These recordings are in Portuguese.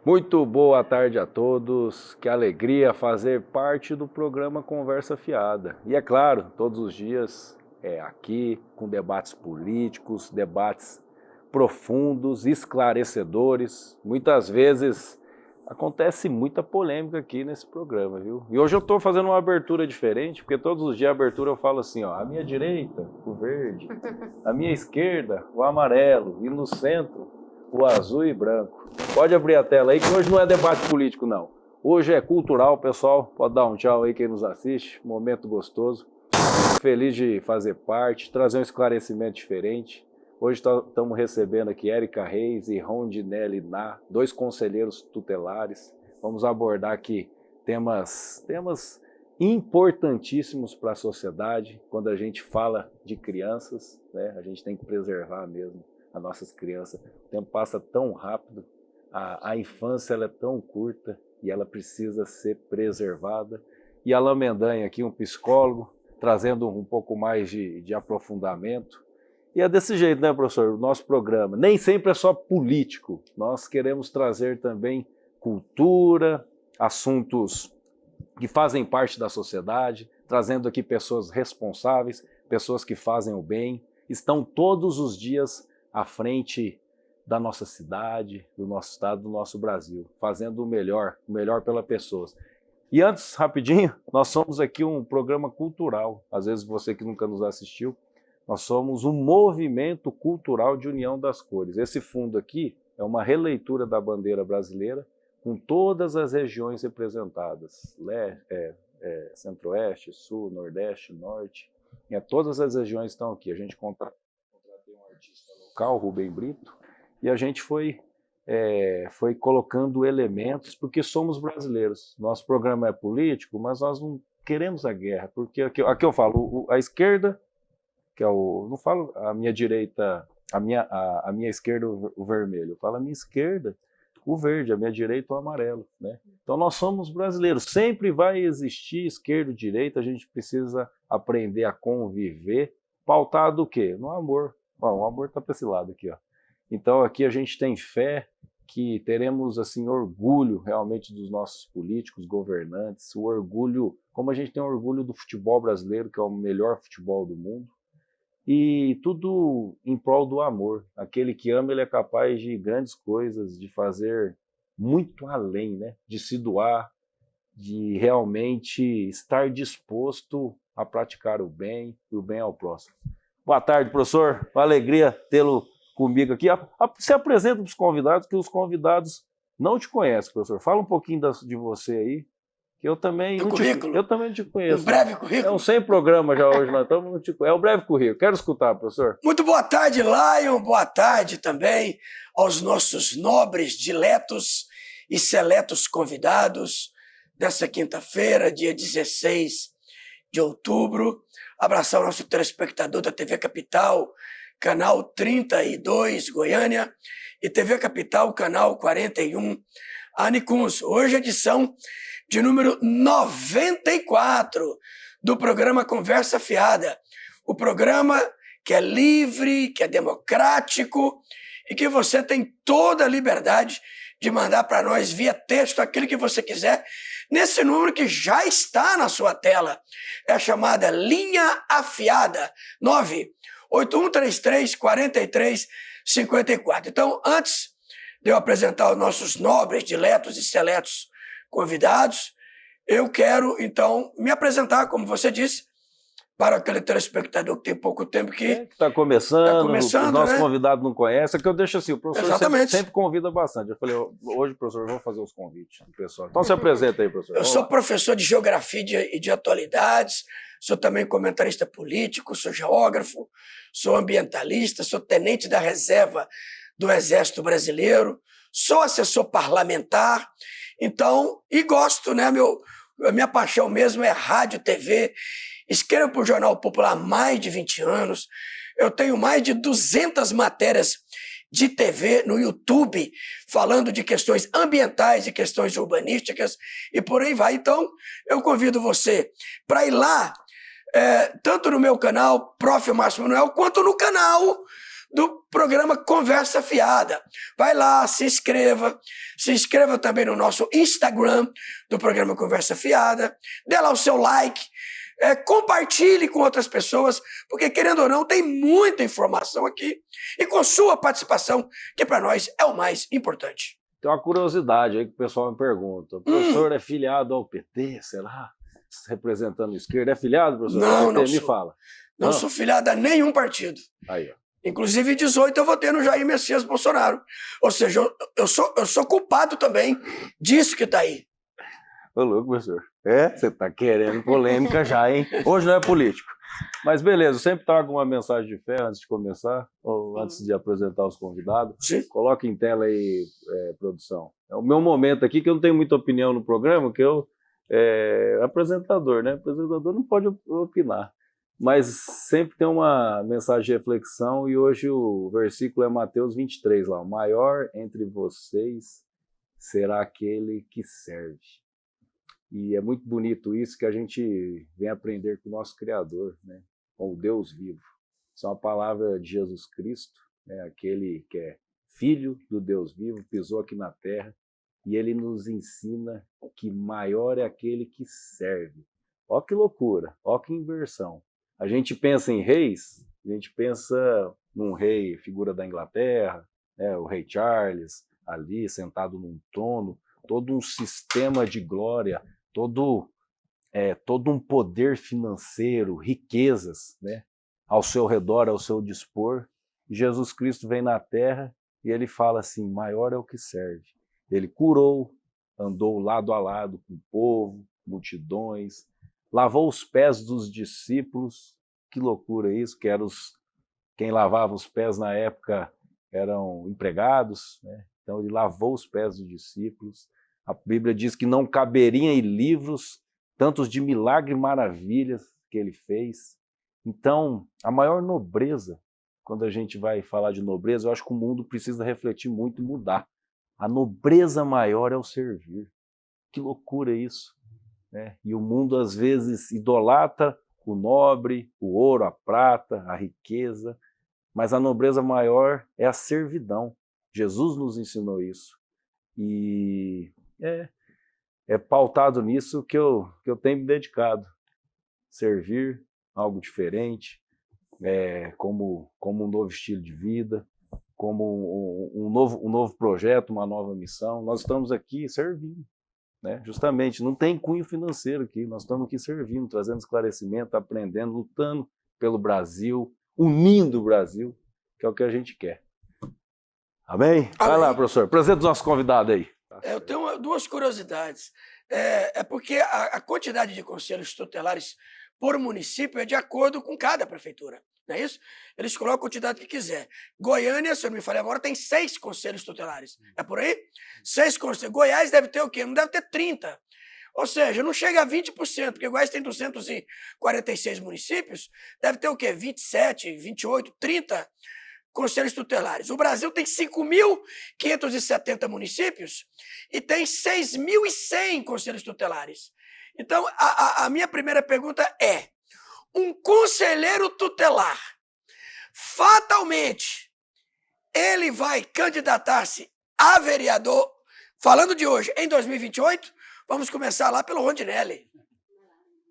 Muito boa tarde a todos, que alegria fazer parte do programa Conversa Fiada. E é claro, todos os dias aqui com debates políticos, debates profundos, esclarecedores. Muitas vezes acontece muita polêmica aqui nesse programa, viu? E hoje eu estou fazendo uma abertura diferente, porque todos os dias a abertura eu falo assim, ó, à minha direita, o verde, à minha esquerda, o amarelo, e no centro, o azul e branco. Pode abrir a tela aí, que hoje não é debate político, não. Hoje é cultural, pessoal. Pode dar um tchau aí quem nos assiste. Momento gostoso. Feliz de fazer parte, trazer um esclarecimento diferente. Hoje estamos recebendo aqui Érica Reis e Rondinelli Ná, dois conselheiros tutelares. Vamos abordar aqui temas importantíssimos para a sociedade. Quando a gente fala de crianças, né, a gente tem que preservar mesmo as nossas crianças. O tempo passa tão rápido, a infância ela é tão curta e ela precisa ser preservada. E Alain Mendanha aqui, um psicólogo, trazendo um pouco mais de aprofundamento. E é desse jeito, né, professor? O nosso programa nem sempre é só político. Nós queremos trazer também cultura, assuntos que fazem parte da sociedade, trazendo aqui pessoas responsáveis, pessoas que fazem o bem, estão todos os dias à frente da nossa cidade, do nosso estado, do nosso Brasil, fazendo o melhor pelas pessoas. E antes, rapidinho, nós somos aqui um programa cultural. Às vezes você que nunca nos assistiu, nós somos um movimento cultural de união das cores. Esse fundo aqui é uma releitura da bandeira brasileira com todas as regiões representadas, Centro-Oeste, Sul, Nordeste, Norte. Todas as regiões estão aqui. A gente contratou um artista local, Rubem Brito, e a gente foi colocando elementos, porque somos brasileiros. Nosso programa é político, mas nós não queremos a guerra, porque aqui eu falo, a esquerda, que é não falo a minha direita, a minha esquerda o vermelho, eu falo a minha esquerda o verde, a minha direita o amarelo, né? Então nós somos brasileiros, sempre vai existir esquerda e direita, a gente precisa aprender a conviver, pautado do quê? No amor. Bom, o amor está para esse lado aqui, ó. Então aqui a gente tem fé que teremos assim orgulho realmente dos nossos políticos, governantes, o orgulho, como a gente tem orgulho do futebol brasileiro, que é o melhor futebol do mundo, e tudo em prol do amor. Aquele que ama, ele é capaz de grandes coisas, de fazer muito além, né? De se doar, de realmente estar disposto a praticar o bem e o bem ao próximo. Boa tarde, professor. Uma alegria tê-lo comigo aqui. Se apresenta para os convidados, que os convidados não te conhecem, professor. Fala um pouquinho de você aí, que eu também não te conheço. Um breve currículo? É um 100 programa já hoje, nós estamos. É um breve currículo. Quero escutar, professor. Muito boa tarde, Lion. Boa tarde também aos nossos nobres, diletos e seletos convidados dessa quinta-feira, dia 16 de outubro. Abraçar o nosso telespectador da TV Capital, canal 32, Goiânia, e TV Capital, canal 41, Anicuns. Hoje a edição de número 94 do programa Conversa Fiada. O programa que é livre, que é democrático e que você tem toda a liberdade de mandar para nós via texto aquilo que você quiser, nesse número que já está na sua tela. É a chamada Linha Afiada, 98133-4354. Então, antes de eu apresentar os nossos nobres, diletos e seletos convidados, eu quero, então, me apresentar, como você disse, para aquele telespectador que tem pouco tempo que está começando, os nossos né? convidados não conhecem, é que eu deixo assim, o professor sempre convida bastante. Eu falei, hoje, professor, vamos fazer os convites do pessoal. Então se apresenta aí, professor. Eu sou professor de Geografia e de Atualidades, sou também comentarista político, sou geógrafo, sou ambientalista, sou tenente da reserva do Exército Brasileiro, sou assessor parlamentar, então, e gosto, né, a minha paixão mesmo é rádio, TV. Escrevo para o Jornal Popular há mais de 20 anos. Eu tenho mais de 200 matérias de TV no YouTube falando de questões ambientais e questões urbanísticas e por aí vai. Então, eu convido você para ir lá, tanto no meu canal, Prof. Márcio Manuel, quanto no canal do programa Conversa Fiada. Vai lá, se inscreva também no nosso Instagram do programa Conversa Fiada, dê lá o seu like, compartilhe com outras pessoas, porque, querendo ou não, tem muita informação aqui, e com sua participação, que para nós é o mais importante. Tem uma curiosidade aí que o pessoal me pergunta. O professor é filiado ao PT, será? Representando a esquerda. É filiado, professor? Não, não Me sou. fala. Não sou filiado a nenhum partido. Aí, ó. Inclusive, em 18 eu votei no Jair Messias Bolsonaro. Ou seja, eu sou culpado também disso que está aí. Ô, louco, professor. Você tá querendo polêmica já, hein? Hoje não é político. Mas beleza, eu sempre trago uma mensagem de fé antes de começar, ou antes de apresentar os convidados. Sim. Coloca em tela aí, produção. É o meu momento aqui, que eu não tenho muita opinião no programa, que eu... apresentador, né? Apresentador não pode opinar. Mas sempre tem uma mensagem de reflexão, e hoje o versículo é Mateus 23, lá. O maior entre vocês será aquele que serve. E é muito bonito isso, que a gente vem aprender com o nosso Criador, né? Com o Deus vivo. Isso é uma palavra de Jesus Cristo, né? Aquele que é filho do Deus vivo, pisou aqui na terra, e ele nos ensina que maior é aquele que serve. Ó que loucura, ó que inversão. A gente pensa em reis, a gente pensa num rei, figura da Inglaterra, né? O rei Charles, ali sentado num trono, todo um sistema de glória, todo um poder financeiro, riquezas, né, ao seu redor, ao seu dispor. E Jesus Cristo vem na terra e ele fala assim, maior é o que serve. Ele curou, andou lado a lado com o povo, multidões, lavou os pés dos discípulos. Que loucura isso, que quem lavava os pés na época eram empregados, né? Então ele lavou os pés dos discípulos. A Bíblia diz que não caberia em livros tantos de milagres e maravilhas que ele fez. Então, a maior nobreza, quando a gente vai falar de nobreza, eu acho que o mundo precisa refletir muito e mudar. A nobreza maior é o servir. Que loucura isso, né? E o mundo, às vezes, idolatra o nobre, o ouro, a prata, a riqueza, mas a nobreza maior é a servidão. Jesus nos ensinou isso. E é pautado nisso que eu tenho me dedicado. Servir, algo diferente, como um novo estilo de vida, como um novo projeto, uma nova missão. Nós estamos aqui servindo, né? Justamente, não tem cunho financeiro aqui, nós estamos aqui servindo, trazendo esclarecimento, aprendendo, lutando pelo Brasil, unindo o Brasil, que é o que a gente quer. Amém? Vai lá, professor, apresenta os nossos convidados aí. Eu tenho duas curiosidades. Porque a quantidade de conselhos tutelares por município é de acordo com cada prefeitura, não é isso? Eles colocam a quantidade que quiser. Goiânia, se eu não me falei agora, tem 6 conselhos tutelares. É por aí? 6 conselhos. Goiás deve ter o quê? Não deve ter 30. Ou seja, não chega a 20%, porque Goiás tem 246 municípios, deve ter o quê? 27, 28, 30 conselhos tutelares. O Brasil tem 5.570 municípios e tem 6.100 conselhos tutelares. Então, a minha primeira pergunta é: um conselheiro tutelar, fatalmente, ele vai candidatar-se a vereador, falando de hoje, em 2028? Vamos começar lá pelo Rondinelli.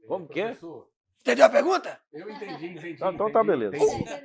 Como que é? Entendeu a pergunta? Eu entendi. Então tá beleza.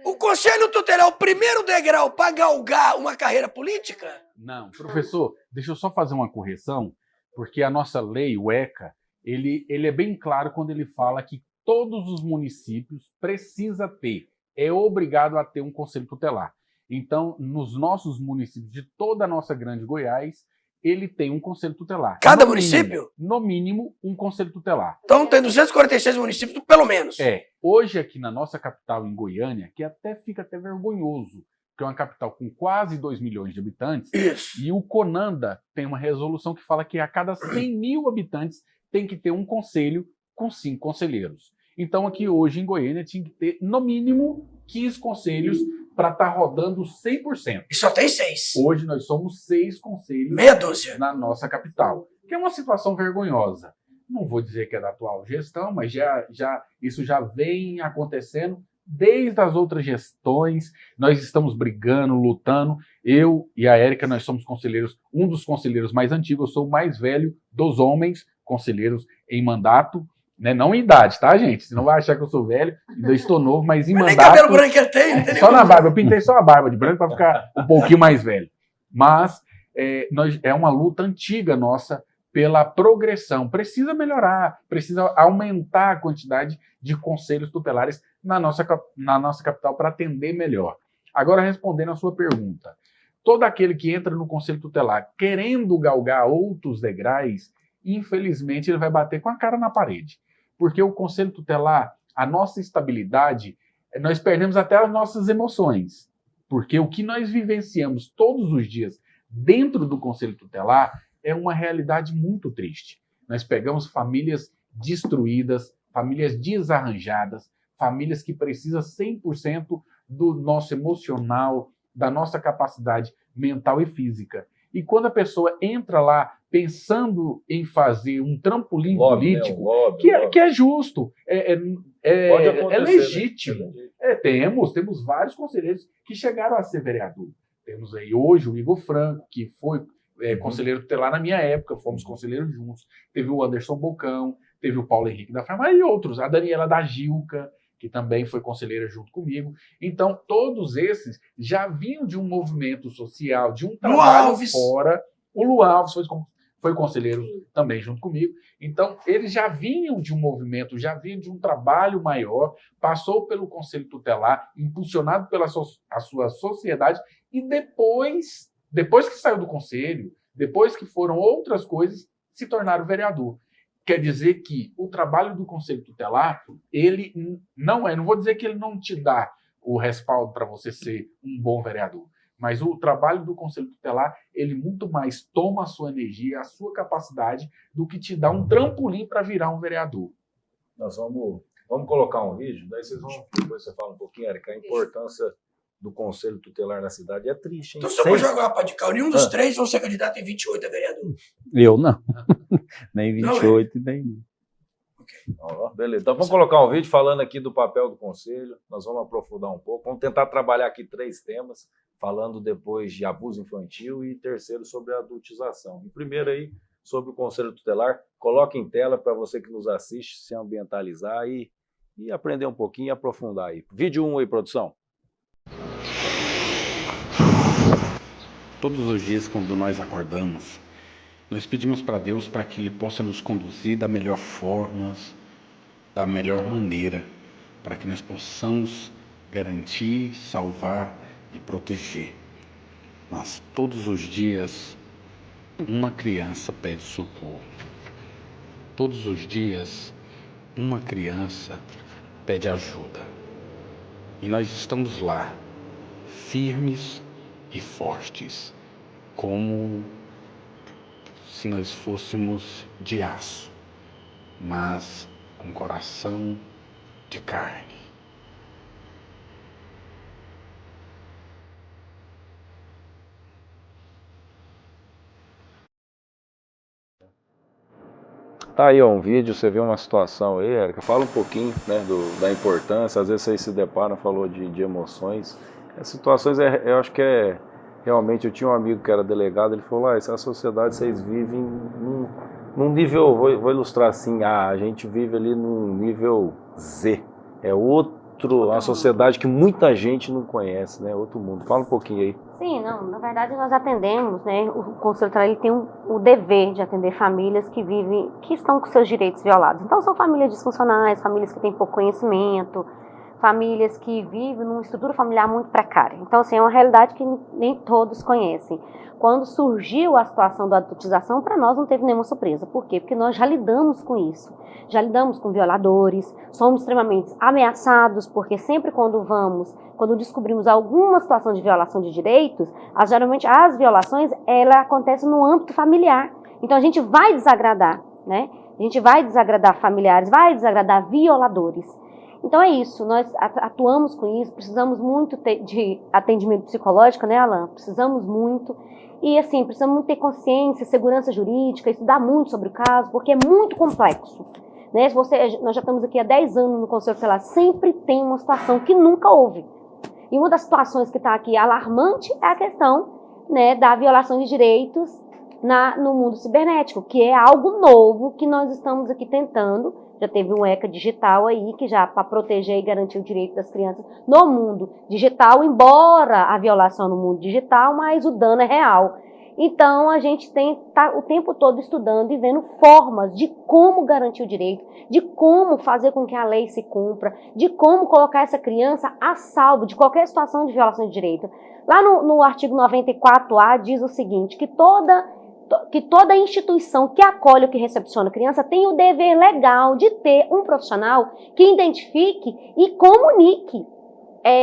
O conselho tutelar é o primeiro degrau para galgar uma carreira política? Não, professor, deixa eu só fazer uma correção, porque a nossa lei, o ECA, ele é bem claro quando ele fala que todos os municípios precisam ter, é obrigado a ter um conselho tutelar. Então, nos nossos municípios de toda a nossa grande Goiás, ele tem um conselho tutelar. Cada município? No mínimo, um conselho tutelar. Então tem 246 municípios, pelo menos. Hoje aqui na nossa capital, em Goiânia, que fica até vergonhoso, que é uma capital com quase 2 milhões de habitantes, Isso. E o CONANDA tem uma resolução que fala que a cada 100 mil habitantes tem que ter um conselho com 5 conselheiros. Então aqui hoje em Goiânia tinha que ter no mínimo 15 conselhos para estar rodando 100%. E só tem 6. Hoje nós somos 6 conselhos Meia dúzia. na nossa capital, que é uma situação vergonhosa. Não vou dizer que é da atual gestão, mas isso já vem acontecendo desde as outras gestões, nós estamos brigando, lutando. Eu e a Érica, nós somos conselheiros, um dos conselheiros mais antigos, eu sou o mais velho dos homens conselheiros em mandato, né? Não em idade, tá, gente? Você não vai achar que eu sou velho, ainda estou novo, mas em mandato... Nem cabelo branco ele tem, não tem Só na barba, eu pintei só a barba de branco para ficar um pouquinho mais velho. Mas é uma luta antiga nossa pela progressão. Precisa melhorar, precisa aumentar a quantidade de conselhos tutelares na nossa capital para atender melhor. Agora, respondendo a sua pergunta, todo aquele que entra no conselho tutelar querendo galgar outros degraus, infelizmente ele vai bater com a cara na parede. Porque o conselho tutelar, a nossa estabilidade, nós perdemos até as nossas emoções. Porque o que nós vivenciamos todos os dias dentro do conselho tutelar é uma realidade muito triste. Nós pegamos famílias destruídas, famílias desarranjadas, famílias que precisam 100% do nosso emocional, da nossa capacidade mental e física. E quando a pessoa entra lá pensando em fazer um trampolim político, que é justo, é legítimo. Temos vários conselheiros que chegaram a ser vereador. Temos aí hoje o Igor Franco, que foi conselheiro tutelar na minha época, fomos conselheiros juntos. Teve o Anderson Bocão, teve o Paulo Henrique da Farma e outros. A Daniela da Gilca, que também foi conselheira junto comigo. Então, todos esses já vinham de um movimento social, de um trabalho fora. O Lu Alves foi conselheiro também junto comigo. Então, eles já vinham de um movimento, já vinham de um trabalho maior, passou pelo Conselho Tutelar, impulsionado pela a sua sociedade, e depois que saiu do Conselho, depois que foram outras coisas, se tornaram vereador. Quer dizer que o trabalho do Conselho Tutelar, ele não vou dizer que ele não te dá o respaldo para você ser um bom vereador, mas o trabalho do Conselho Tutelar, ele muito mais toma a sua energia, a sua capacidade, do que te dá um trampolim para virar um vereador. Nós vamos colocar um vídeo, daí depois você fala um pouquinho, Érica, a importância do Conselho Tutelar na cidade é triste, hein? Então, só para jogar uma pá de cal, nenhum dos três vão ser candidato em 28 a vereador. Eu não. Nem 28, nem... Okay. Beleza. Então vamos colocar um vídeo falando aqui do papel do Conselho. Nós vamos aprofundar um pouco. Vamos tentar trabalhar aqui 3 temas, falando depois de abuso infantil e terceiro sobre a adultização. E primeiro aí, sobre o Conselho Tutelar. Coloque em tela para você que nos assiste se ambientalizar e aprender um pouquinho e aprofundar aí. Vídeo 1 aí, produção. Todos os dias, quando nós acordamos, nós pedimos para Deus para que Ele possa nos conduzir da melhor forma, da melhor maneira, para que nós possamos garantir, salvar e proteger. Mas todos os dias, uma criança pede socorro. Todos os dias, uma criança pede ajuda. E nós estamos lá, firmes e fortes, como se nós fôssemos de aço, mas com coração de carne. Tá aí um vídeo, você vê uma situação aí, Érica, fala um pouquinho, né, da importância, às vezes vocês se deparam, falou de emoções. As situações, eu acho que realmente, eu tinha um amigo que era delegado, ele falou, essa sociedade vocês vivem num nível, vou ilustrar assim, a gente vive ali num nível Z, uma sociedade que muita gente não conhece, né, outro mundo. Fala um pouquinho aí. Sim, na verdade nós atendemos, né, o Conselho Tutelar ele tem o dever de atender famílias que estão com seus direitos violados. Então são famílias disfuncionais, famílias que têm pouco conhecimento, famílias que vivem numa estrutura familiar muito precária. Então, assim, é uma realidade que nem todos conhecem. Quando surgiu a situação da adultização, para nós não teve nenhuma surpresa. Por quê? Porque nós já lidamos com isso. Já lidamos com violadores, somos extremamente ameaçados, porque sempre quando descobrimos alguma situação de violação de direitos, geralmente as violações, ela acontecem no âmbito familiar. Então, a gente vai desagradar, né? A gente vai desagradar familiares, vai desagradar violadores. Então é isso, nós atuamos com isso, precisamos muito de atendimento psicológico, né, Alan? Precisamos muito. E assim, precisamos muito ter consciência, segurança jurídica, estudar muito sobre o caso, porque é muito complexo. Né? Nós já estamos aqui há 10 anos no Conselho Tutelar, sempre tem uma situação que nunca houve. E uma das situações que está aqui alarmante é a questão, né, da violação de direitos no mundo cibernético, que é algo novo que nós estamos aqui tentando. Já teve um ECA digital aí, que já para proteger e garantir o direito das crianças no mundo digital, embora a violação no mundo digital, mas o dano é real. Então, a gente tá o tempo todo estudando e vendo formas de como garantir o direito, de como fazer com que a lei se cumpra, de como colocar essa criança a salvo de qualquer situação de violação de direito. Lá no artigo 94A diz o seguinte, que toda instituição que acolhe ou que recepciona a criança tem o dever legal de ter um profissional que identifique e comunique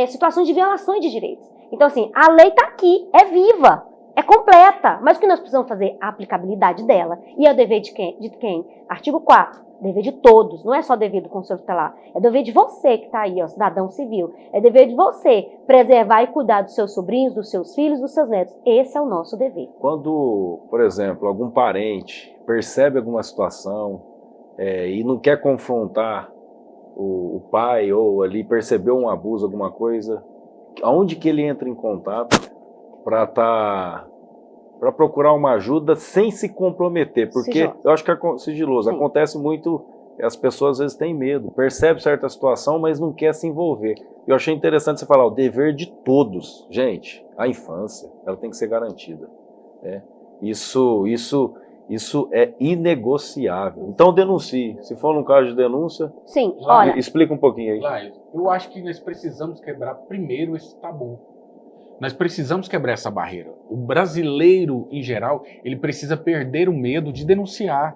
situações de violações de direitos. Então, assim, a lei está aqui, é viva, é completa, mas o que nós precisamos fazer? A aplicabilidade dela. E é o dever de quem? Artigo 4, dever de todos, não é só dever do Conselho Tutelar, é dever de você que está aí, ó, cidadão civil, é dever de você preservar e cuidar dos seus sobrinhos, dos seus filhos, dos seus netos. Esse é o nosso dever. Quando, por exemplo, algum parente percebe alguma situação e não quer confrontar o pai ou ali percebeu um abuso, alguma coisa, aonde que ele entra em contato para procurar uma ajuda sem se comprometer? Porque sigiloso. Eu acho que é sigiloso. Sim. Acontece muito, as pessoas às vezes têm medo, percebe certa situação, mas não quer se envolver. Eu achei interessante você falar, o dever de todos. Gente, a infância, ela tem que ser garantida. Né? Isso é inegociável. Então denuncie. Se for num caso de denúncia, sim, olha, explica um pouquinho aí. Laio, eu acho que nós precisamos quebrar primeiro esse tabu. Nós precisamos quebrar essa barreira. O brasileiro, em geral, ele precisa perder o medo de denunciar.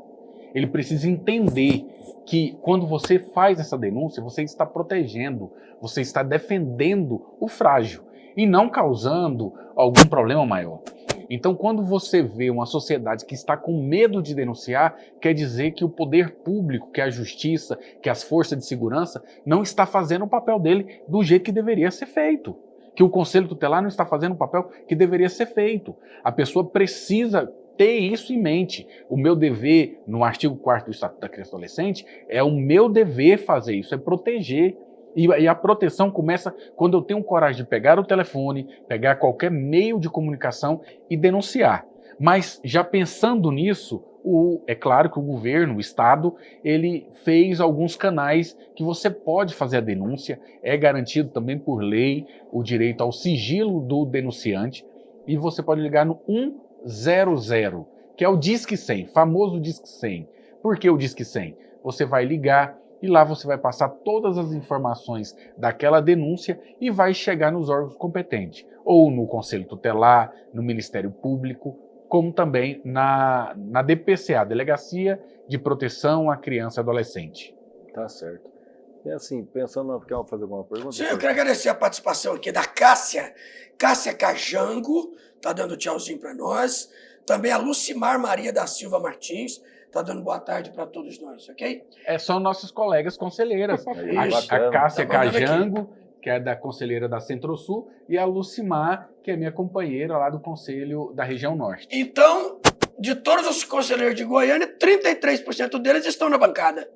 Ele precisa entender que quando você faz essa denúncia, você está protegendo, você está defendendo o frágil e não causando algum problema maior. Então, quando você vê uma sociedade que está com medo de denunciar, quer dizer que o poder público, que a justiça, que as forças de segurança não está fazendo o papel dele do jeito que deveria ser feito. Que o Conselho Tutelar não está fazendo o papel que deveria ser feito. A pessoa precisa ter isso em mente. O meu dever, no artigo 4º do Estatuto da Criança e do Adolescente, é o meu dever fazer isso, é proteger. E a proteção começa quando eu tenho coragem de pegar o telefone, pegar qualquer meio de comunicação e denunciar. Mas já pensando nisso, é claro que o governo, o Estado, ele fez alguns canais que você pode fazer a denúncia, é garantido também por lei o direito ao sigilo do denunciante, e você pode ligar no 100, que é o Disque 100, famoso Disque 100. Por que o Disque 100? Você vai ligar e lá você vai passar todas as informações daquela denúncia e vai chegar nos órgãos competentes, ou no Conselho Tutelar, no Ministério Público, como também na DPCA, Delegacia de Proteção à Criança e Adolescente. Tá certo. E assim, pensando, quer fazer alguma pergunta? Sim, eu quero agradecer a participação aqui da Cássia Cajango, tá dando tchauzinho para nós. Também a Lucimar Maria da Silva Martins, tá dando boa tarde para todos nós, ok? São nossas colegas conselheiras. A Cássia Cajango, que é da conselheira da Centro-Sul, e a Lucimar, que é minha companheira lá do Conselho da Região Norte. Então, de todos os conselheiros de Goiânia, 33% deles estão na bancada.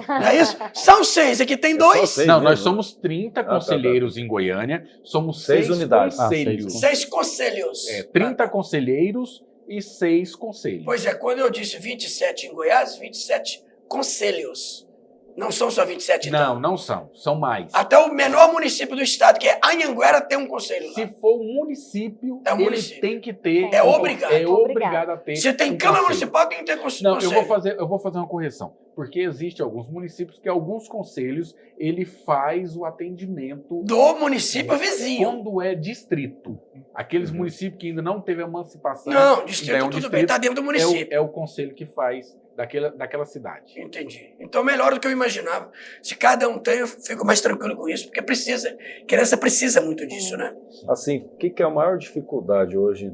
Não é isso? São 6, aqui tem 2. Não, nós somos 30 conselheiros em Goiânia, somos 6 unidades. conselhos. 6 conselhos. 30 conselheiros e 6 conselhos. Pois é, quando eu disse 27 em Goiás, 27 conselhos. Não são só 27, então? Não são. São mais. Até o menor município do estado, que é Anhanguera, tem um conselho lá. Se for um município, ele tem que ter... É obrigado. É obrigado a ter. Se tem Câmara Municipal, tem que ter conselho. Não, eu vou fazer uma correção. Porque existe alguns municípios que alguns conselhos, ele faz o atendimento... do município vizinho. Quando é distrito. Aqueles municípios que ainda não teve emancipação... Não, distrito tudo bem, está dentro do município. É o conselho que faz daquela cidade. Entendi. Então, melhor do que eu imaginava. Se cada um tem, eu fico mais tranquilo com isso, porque precisa. Criança precisa muito disso, né? Assim, o que é a maior dificuldade hoje,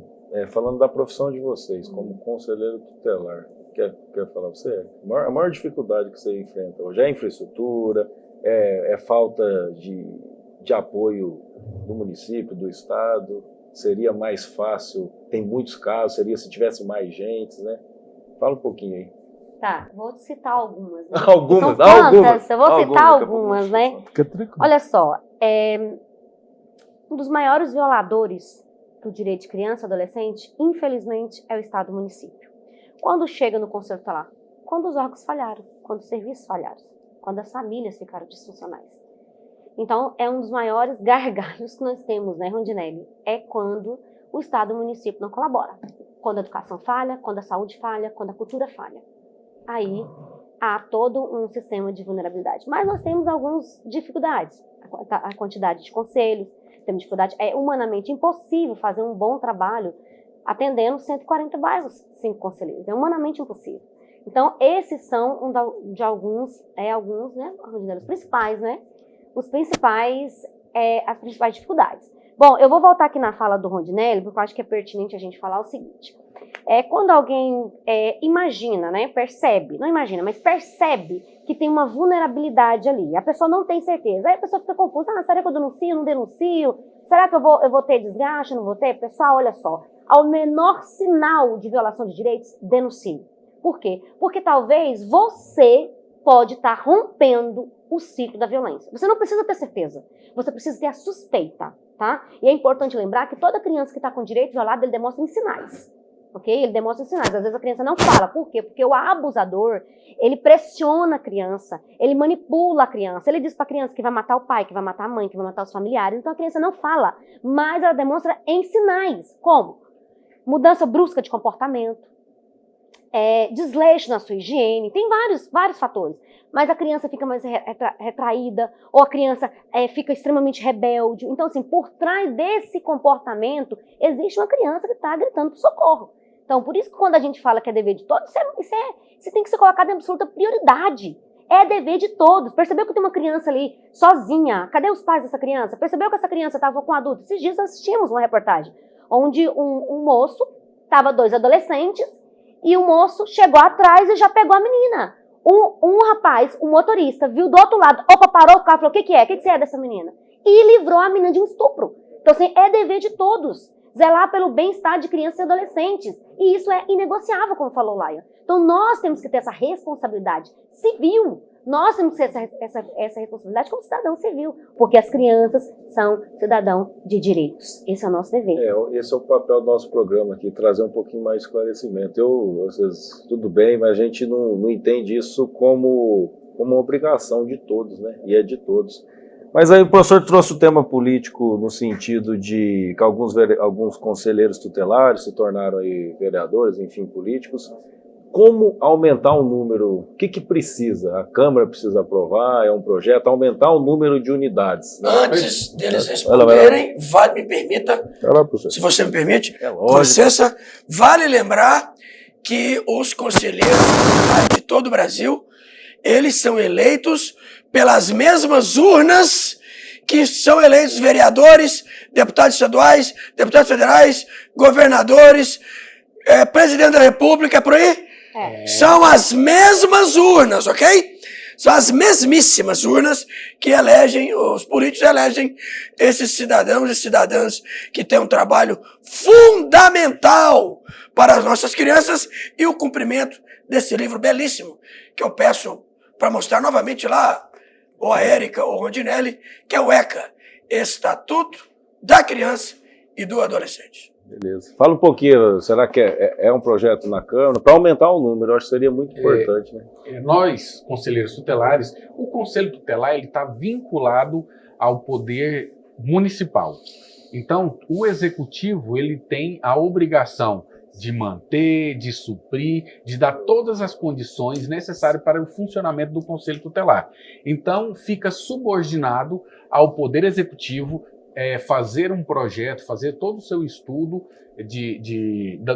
falando da profissão de vocês, como conselheiro tutelar? Quer falar você? A maior dificuldade que você enfrenta hoje é infraestrutura, é falta de apoio do município, do estado? Seria mais fácil, tem muitos casos, seria se tivesse mais gente, né? Fala um pouquinho aí. Tá, vou citar algumas. Né? Algumas, São tantas, algumas. eu vou citar algumas, né? Fica tranquilo. Olha só, um dos maiores violadores do direito de criança e adolescente, infelizmente, é o Estado-município. Quando chega no Conselho Tutelar? Quando os órgãos falharam, quando os serviços falharam, quando as famílias ficaram disfuncionais. Então, é um dos maiores gargalos que nós temos, né, Rondinelli? É quando o Estado e o município não colaboram. Quando a educação falha, quando a saúde falha, quando a cultura falha. Aí há todo um sistema de vulnerabilidade. Mas nós temos algumas dificuldades. A quantidade de conselhos, temos dificuldade. É humanamente impossível fazer um bom trabalho atendendo 140 bairros, 5 conselheiros. É humanamente impossível. Então, esses são alguns, né, os principais, né? As principais dificuldades. Bom, eu vou voltar aqui na fala do Rondinelli, porque eu acho que é pertinente a gente falar o seguinte. Quando alguém imagina, né, percebe, não imagina, mas percebe que tem uma vulnerabilidade ali, a pessoa não tem certeza, aí a pessoa fica confusa, será que eu denuncio, não denuncio? Será que eu vou ter desgaste, não vou ter? Pessoal, olha só, ao menor sinal de violação de direitos, denuncie. Por quê? Porque talvez você pode estar rompendo o ciclo da violência. Você não precisa ter certeza, você precisa ter a suspeita, tá? E é importante lembrar que toda criança que está com direito violado, ele demonstra em sinais, ok? Ele demonstra em sinais. Às vezes a criança não fala. Por quê? Porque o abusador, ele pressiona a criança, ele manipula a criança, ele diz para a criança que vai matar o pai, que vai matar a mãe, que vai matar os familiares. Então a criança não fala, mas ela demonstra em sinais. Como? Mudança brusca de comportamento, desleixo na sua higiene, tem vários fatores. Mas a criança fica mais retraída, ou a criança fica extremamente rebelde. Então, assim, por trás desse comportamento, existe uma criança que está gritando por socorro. Então, por isso que quando a gente fala que é dever de todos, isso tem que ser colocado em absoluta prioridade. É dever de todos. Percebeu que tem uma criança ali sozinha? Cadê os pais dessa criança? Percebeu que essa criança estava com um adulto? Esses dias assistimos uma reportagem onde um moço, estava 2 adolescentes, e o moço chegou atrás e já pegou a menina. Um rapaz, um motorista, viu do outro lado, parou o carro, falou, o que é? O que você é dessa menina? E livrou a menina de um estupro. Então, assim, é dever de todos zelar pelo bem-estar de crianças e adolescentes. E isso é inegociável, como falou Laia. Então, nós temos que ter essa responsabilidade civil. Nós temos que ter essa responsabilidade como cidadão civil, porque as crianças são cidadão de direitos. Esse é o nosso dever. Esse é o papel do nosso programa aqui, trazer um pouquinho mais de esclarecimento. Às vezes, tudo bem, mas a gente não entende isso como uma obrigação de todos, né? E é de todos. Mas aí o professor trouxe o tema político no sentido de que alguns conselheiros tutelares se tornaram aí vereadores, enfim, políticos. Como aumentar o número? O que precisa? A Câmara precisa aprovar? É um projeto? Aumentar o número de unidades. Né? Antes deles responderem, me permita, se você me permite, com licença, vale lembrar que os conselheiros de todo o Brasil, eles são eleitos pelas mesmas urnas que são eleitos vereadores, deputados estaduais, deputados federais, governadores, presidente da República, por aí. São as mesmas urnas, ok? São as mesmíssimas urnas que os políticos elegem esses cidadãos e cidadãs que têm um trabalho fundamental para as nossas crianças e o cumprimento desse livro belíssimo que eu peço para mostrar novamente lá, ou a Érica ou o Rondinelli, que é o ECA, Estatuto da Criança e do Adolescente. Beleza. Fala um pouquinho, será que é um projeto na Câmara? Para aumentar o número, eu acho que seria muito importante. Né? Nós, conselheiros tutelares, o Conselho Tutelar está vinculado ao poder municipal. Então, o Executivo ele tem a obrigação de manter, de suprir, de dar todas as condições necessárias para o funcionamento do Conselho Tutelar. Então, fica subordinado ao Poder Executivo fazer um projeto, fazer todo o seu estudo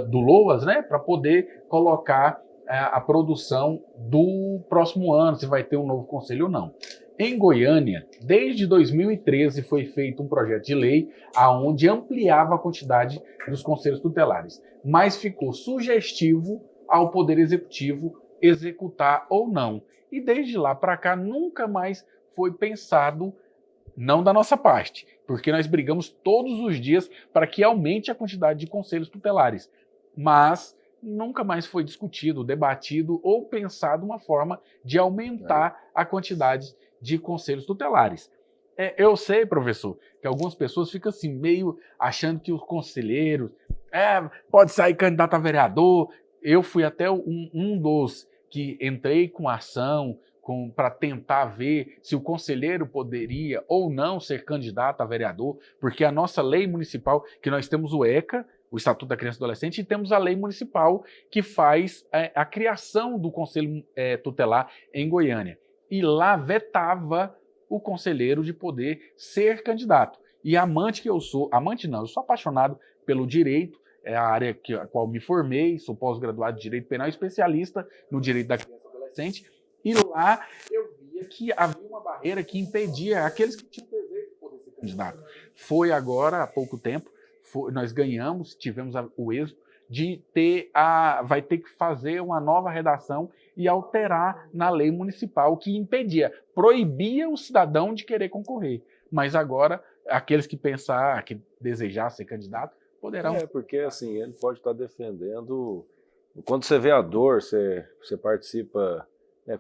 do LOAS, né, para poder colocar a produção do próximo ano, se vai ter um novo conselho ou não. Em Goiânia, desde 2013 foi feito um projeto de lei aonde ampliava a quantidade dos conselhos tutelares, mas ficou sugestivo ao Poder Executivo executar ou não. E desde lá para cá nunca mais foi pensado, não da nossa parte, porque nós brigamos todos os dias para que aumente a quantidade de conselhos tutelares, mas nunca mais foi discutido, debatido ou pensado uma forma de aumentar a quantidade de conselhos tutelares. Eu sei, professor, que algumas pessoas ficam assim, meio achando que os conselheiros pode sair candidato a vereador. Eu fui até um dos que entrei com ação para tentar ver se o conselheiro poderia ou não ser candidato a vereador, porque a nossa lei municipal, que nós temos o ECA, o Estatuto da Criança e do Adolescente, e temos a lei municipal que faz a criação do conselho tutelar em Goiânia. E lá vetava o conselheiro de poder ser candidato. E amante que eu sou, amante não, eu sou apaixonado pelo direito, é a área a qual me formei, sou pós-graduado de Direito Penal, especialista no direito da criança e do adolescente, e lá eu via que havia uma barreira que impedia aqueles que tinham desejo de poder ser candidato. Foi agora, há pouco tempo, nós ganhamos, tivemos o êxito de vai ter que fazer uma nova redação e alterar na lei municipal que impedia, proibia o cidadão de querer concorrer. Mas agora, aqueles que pensar, que desejar ser candidato, poderão. Porque assim, ele pode estar defendendo. Quando você vê a dor, você participa,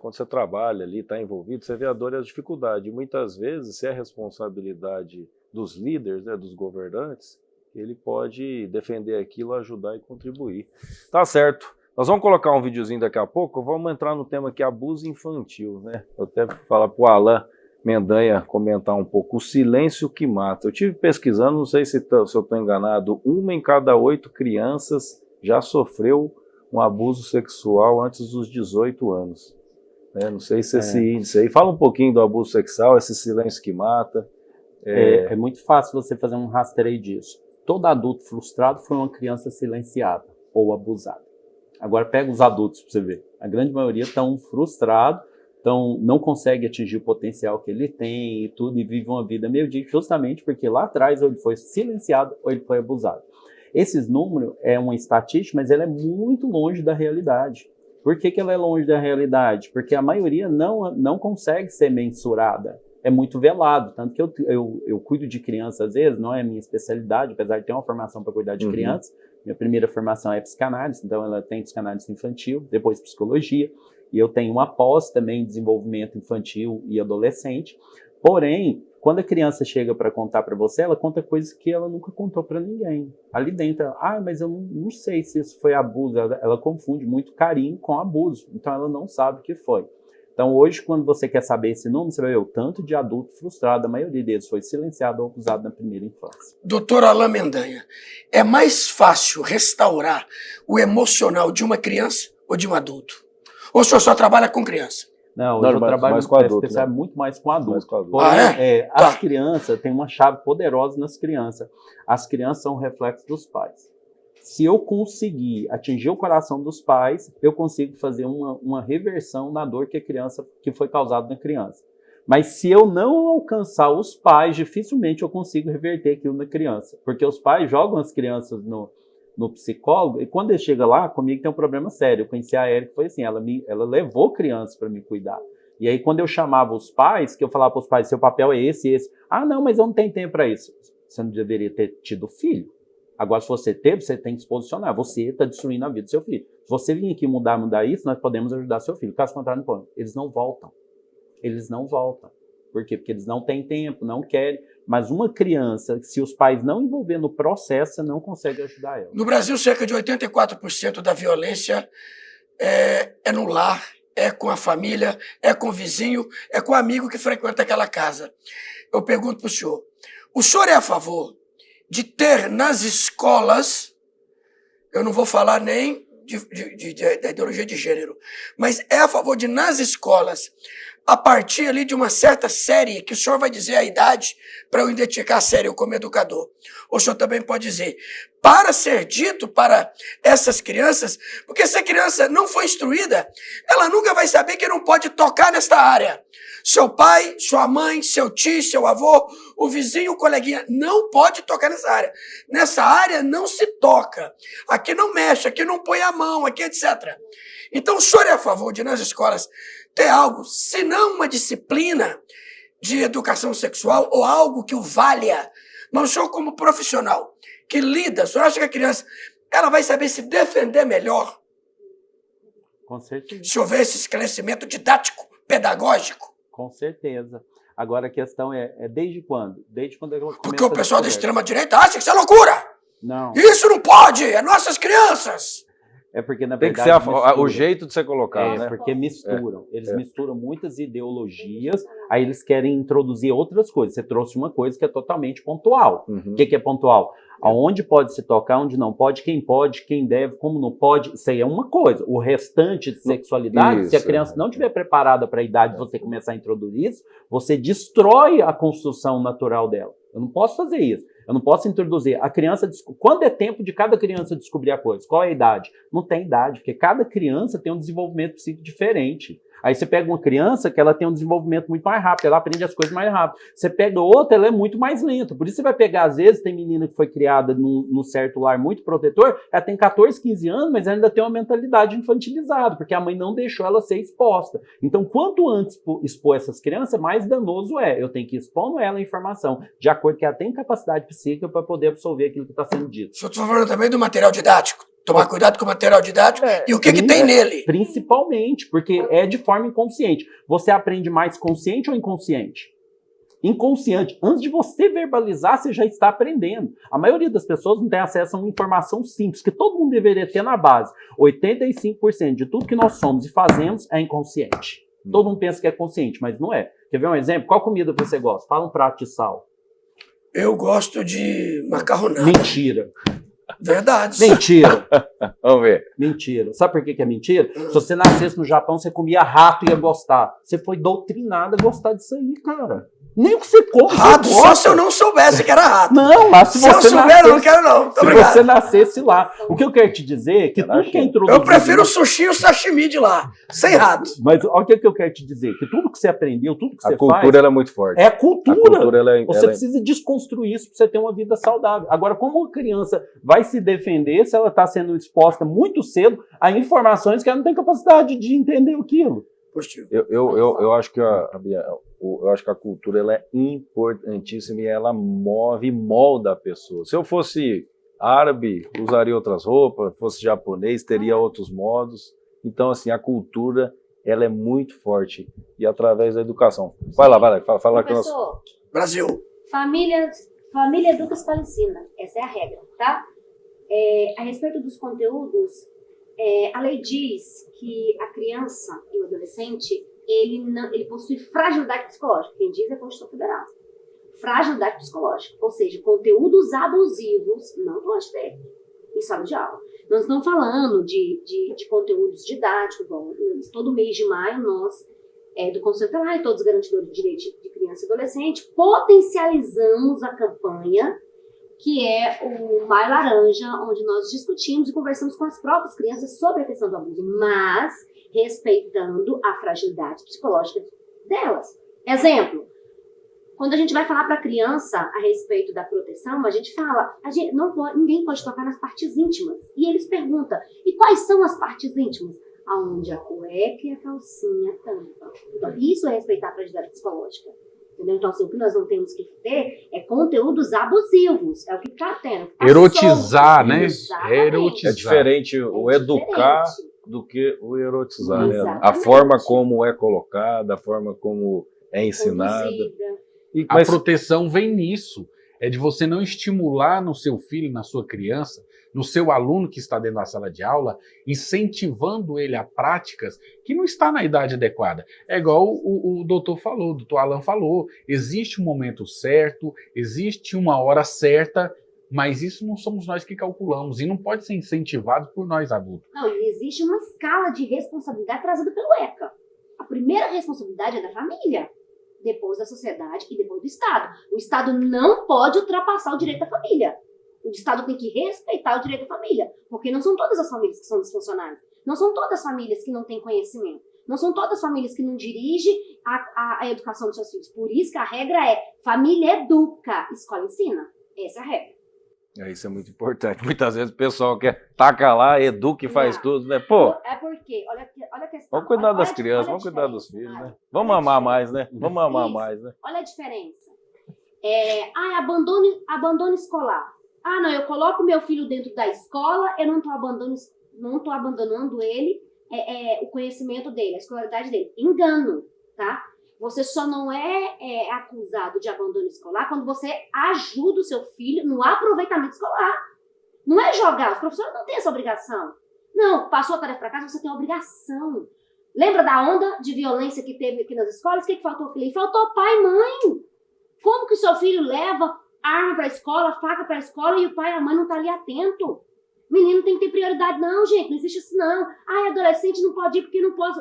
quando você trabalha ali, está envolvido, você vê a dor e a dificuldade. E muitas vezes, se é responsabilidade dos líderes, dos governantes, ele pode defender aquilo, ajudar e contribuir. Tá certo. Nós vamos colocar um videozinho daqui a pouco, vamos entrar no tema que é abuso infantil, né? Eu até falar para o Alain Mendanha comentar um pouco, o silêncio que mata. Eu tive pesquisando, não sei se eu estou enganado, 1 em cada 8 crianças já sofreu um abuso sexual antes dos 18 anos. Não sei se esse índice aí. Fala um pouquinho do abuso sexual, esse silêncio que mata. É muito fácil você fazer um rastreio disso. Todo adulto frustrado foi uma criança silenciada ou abusada. Agora pega os adultos para você ver. A grande maioria estão frustrados, não consegue atingir o potencial que ele tem e tudo, e vive uma vida medíocre justamente porque lá atrás ou ele foi silenciado ou ele foi abusado. Esses números é uma estatística, mas ela é muito longe da realidade. Por que ela é longe da realidade? Porque a maioria não consegue ser mensurada. É muito velado, tanto que eu cuido de criança às vezes, não é a minha especialidade, apesar de ter uma formação para cuidar de crianças. Minha primeira formação é psicanálise, então ela tem psicanálise infantil, depois psicologia, e eu tenho uma pós também em desenvolvimento infantil e adolescente. Porém, quando a criança chega para contar para você, ela conta coisas que ela nunca contou para ninguém. Ali dentro, mas eu não sei se isso foi abuso, ela confunde muito carinho com abuso, então ela não sabe o que foi. Então hoje, quando você quer saber esse número, você vai ver o tanto de adulto frustrado, a maioria deles foi silenciado ou abusado na primeira infância. Doutor Alain Mendanha, é mais fácil restaurar o emocional de uma criança ou de um adulto? Ou o senhor só trabalha com criança? Não, hoje eu trabalho mais com adulto, muito mais com adulto. Porém, as crianças têm uma chave poderosa nas crianças. As crianças são um reflexo dos pais. Se eu conseguir atingir o coração dos pais, eu consigo fazer uma reversão na dor que foi causada na criança. Mas se eu não alcançar os pais, dificilmente eu consigo reverter aquilo na criança. Porque os pais jogam as crianças no psicólogo, e quando ele chega lá, comigo tem um problema sério. Eu conheci a Érica, foi assim, ela levou crianças para me cuidar. E aí quando eu chamava os pais, que eu falava para os pais, seu papel é esse e esse. Não, mas eu não tenho tempo para isso. Você não deveria ter tido filho. Agora, se você teve, você tem que se posicionar. Você está destruindo a vida do seu filho. Se você vir aqui mudar isso, nós podemos ajudar seu filho. Caso contrário, não pode. Eles não voltam. Eles não voltam. Por quê? Porque eles não têm tempo, não querem. Mas uma criança, se os pais não envolver no processo, você não consegue ajudar ela. No Brasil, cerca de 84% da violência é no lar, é com a família, é com o vizinho, é com o amigo que frequenta aquela casa. Eu pergunto para o senhor é a favor de ter nas escolas, eu não vou falar nem da ideologia de gênero, mas é a favor de, nas escolas, a partir ali de uma certa série, que o senhor vai dizer a idade para eu identificar a série, eu como educador. O senhor também pode dizer, para ser dito para essas crianças, porque se a criança não for instruída, ela nunca vai saber que não pode tocar nesta área. Seu pai, sua mãe, seu tio, seu avô, o vizinho, o coleguinha, não pode tocar nessa área. Nessa área não se toca. Aqui não mexe, aqui não põe a mão, aqui etc. Então o senhor é a favor de nas escolas ter algo, se não uma disciplina de educação sexual ou algo que o valha, mas o senhor como profissional que lida, o senhor acha que a criança ela vai saber se defender melhor Com certeza. se houver esse esclarecimento didático, pedagógico. Com certeza. Agora a questão é desde quando? Desde quando ela começa Porque o pessoal da descoberta. extrema-direita acha que isso é loucura. Não, Isso não pode, é nossas crianças. é porque na Tem que verdade ser o mistura. jeito de você colocar, É, né? porque misturam. Eles é. misturam muitas ideologias, aí eles querem introduzir outras coisas. Você trouxe uma coisa que é totalmente pontual. Uhum. O que é pontual? Aonde pode se tocar, onde não pode, quem deve, como não pode. Isso aí é uma coisa. O restante de sexualidade, se a Isso, criança não estiver preparada para a idade de você começar a introduzir isso, você destrói a construção natural dela. Eu não posso fazer isso. Eu não posso introduzir. A criança, quando é tempo de cada criança descobrir a coisa? Qual é a idade? Não tem idade, porque cada criança tem um desenvolvimento psíquico diferente. Aí você pega uma criança que ela tem um desenvolvimento muito mais rápido, ela aprende as coisas mais rápido. Você pega outra, ela é muito mais lenta. Por isso você vai pegar, às vezes, tem menina que foi criada num certo lar muito protetor, ela tem 14, 15 anos, mas ela ainda tem uma mentalidade infantilizada, porque a mãe não deixou ela ser exposta. Então, quanto antes expor essas crianças, mais danoso é. Eu tenho que expor ela a informação, de acordo com que ela tem capacidade psíquica para poder absorver aquilo que está sendo dito. O senhor está falando também do material didático. Tomar cuidado com o material didático e o que tem nele. Principalmente, porque é de forma inconsciente. Você aprende mais consciente ou inconsciente? Inconsciente. Antes de você verbalizar, você já está aprendendo. A maioria das pessoas não tem acesso a uma informação simples, que todo mundo deveria ter na base. 85% de tudo que nós somos e fazemos é inconsciente. Todo mundo pensa que é consciente, mas não é. Quer ver um exemplo? Qual comida você gosta? Fala um prato de sal. Eu gosto de macarronada. Mentira. Verdade. Mentira. Vamos ver. Mentira. Sabe por que é mentira? Se você nascesse no Japão, você comia rato e ia gostar. Você foi doutrinado a gostar disso aí, cara. Nem o que você come, Rato, você só gosta. se eu não soubesse que era rato. Não, lá se Se eu você souber, nascesse, eu não quero não. Muito se obrigado. você nascesse lá. O que eu quero te dizer é que tudo que é introduzido... Eu prefiro o sushi e o sashimi de lá, sem rato. Mas olha o que eu quero te dizer. Que tudo que você aprendeu, tudo que A você cultura faz... ela é muito forte. É a cultura. A cultura ela Você precisa desconstruir isso para você ter uma vida saudável. Agora, como uma criança vai se defender se ela está sendo exposta muito cedo a informações que ela não tem capacidade de entender aquilo? Positivo. Eu acho que eu acho que a cultura ela é importantíssima e ela move e molda a pessoa. Se eu fosse árabe, usaria outras roupas, fosse japonês, teria outros modos. Então, assim, a cultura ela é muito forte e através da educação. Vai lá, fala que nós... Professor, Brasil. família educa, escola ensina. Essa é a regra, tá? A respeito dos conteúdos, a lei diz que a criança e o adolescente, ele possui fragilidade psicológica. Quem diz é a Constituição Federal. Fragilidade psicológica, ou seja, conteúdos abusivos não pode ter em sala de aula. Nós estamos falando de conteúdos didáticos. Bom, todo mês de maio nós, do Conselho Tutelar e todos os garantidores de direitos de criança e adolescente, potencializamos a campanha que é o Maio Laranja, onde nós discutimos e conversamos com as próprias crianças sobre a questão do abuso, mas respeitando a fragilidade psicológica delas. Exemplo, quando a gente vai falar para a criança a respeito da proteção, a gente fala, ninguém pode tocar nas partes íntimas. E eles perguntam, e quais são as partes íntimas? Aonde a cueca e a calcinha tampam. Então, isso é respeitar a fragilidade psicológica. Entendeu? Então, assim, o que nós não temos que ter é conteúdos abusivos. É o que está tendo. Tá Erotizar, solto. né? Exatamente. Erotizar. É diferente o educar do que o erotizar, né? A forma como é colocada, a forma como é ensinada. A proteção vem nisso. É de você não estimular no seu filho, na sua criança, no seu aluno que está dentro da sala de aula, incentivando ele a práticas que não está na idade adequada. É igual o doutor falou, o doutor Alan falou, existe um momento certo, existe uma hora certa, mas isso não somos nós que calculamos e não pode ser incentivado por nós adultos. Não, e existe uma escala de responsabilidade trazida pelo ECA. A primeira responsabilidade é da família, depois da sociedade e depois do Estado. O Estado não pode ultrapassar o direito da família. O Estado tem que respeitar o direito da família, porque não são todas as famílias que são disfuncionais. Não são todas as famílias que não têm conhecimento. Não são todas as famílias que não dirigem a educação dos seus filhos. Por isso que a regra é família educa, escola ensina. Essa é a regra. Isso é muito importante. Muitas vezes o pessoal quer taca lá, educa e faz tudo, né? Pô, É porque, olha a questão. vamos cuidar das olha crianças, a vamos cuidar dos diferença, filhos, né? Mário. Vamos Olha a amar diferença. mais, né? Vamos amar Isso. mais, né? Olha a diferença. Abandono escolar. Ah, não, eu coloco meu filho dentro da escola, eu não estou abandonando ele, o conhecimento dele, a escolaridade dele. Engano, tá? Você só não é acusado de abandono escolar quando você ajuda o seu filho no aproveitamento escolar. Não é jogar, os professores não têm essa obrigação. Não, passou a tarefa para casa, você tem a obrigação. Lembra da onda de violência que teve aqui nas escolas? O que faltou aqui? Faltou pai e mãe. Como que o seu filho leva arma para a escola, faca para a escola e o pai e a mãe não estão ali atento? Menino tem que ter prioridade. Não, gente, não existe isso não. Adolescente não pode ir porque não pode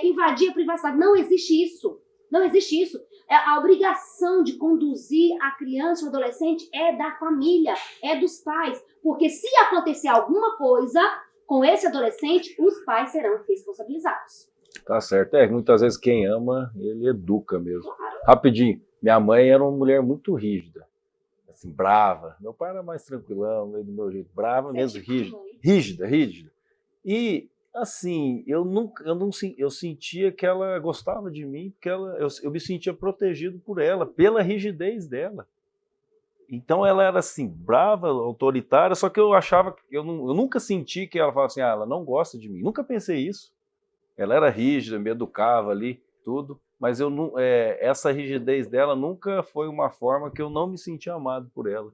invadir a privacidade. Não existe isso. Não existe isso. A obrigação de conduzir a criança ou adolescente é da família, é dos pais. Porque se acontecer alguma coisa com esse adolescente, os pais serão responsabilizados. Tá certo. Muitas vezes quem ama, ele educa mesmo. Rapidinho, minha mãe era uma mulher muito rígida, assim, brava. Meu pai era mais tranquilão, meio do meu jeito, brava mesmo, rígida. E, assim, eu sentia que ela gostava de mim, porque eu me sentia protegido por ela, pela rigidez dela. Então ela era assim, brava, autoritária, só que eu achava, eu nunca senti que ela falava assim, ela não gosta de mim. Nunca pensei isso. Ela era rígida, me educava ali, tudo, mas essa rigidez dela nunca foi uma forma que eu não me sentia amado por ela.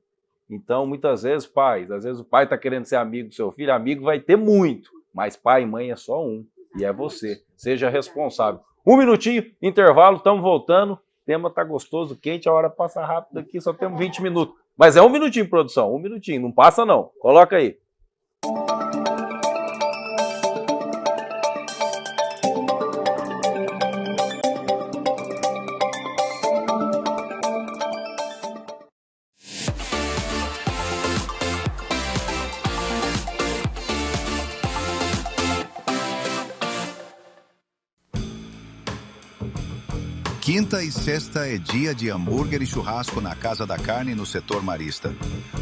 Então, muitas vezes, às vezes o pai está querendo ser amigo do seu filho, amigo vai ter muito, mas pai e mãe é só um, e é você. Seja responsável. 1 minutinho, intervalo, estamos voltando. O tema está gostoso, quente, a hora passa rápido aqui, só temos 20 minutos. Mas é 1 minutinho, produção, 1 minutinho, não passa não. Coloca aí. Quinta e sexta é dia de hambúrguer e churrasco na Casa da Carne, no setor marista.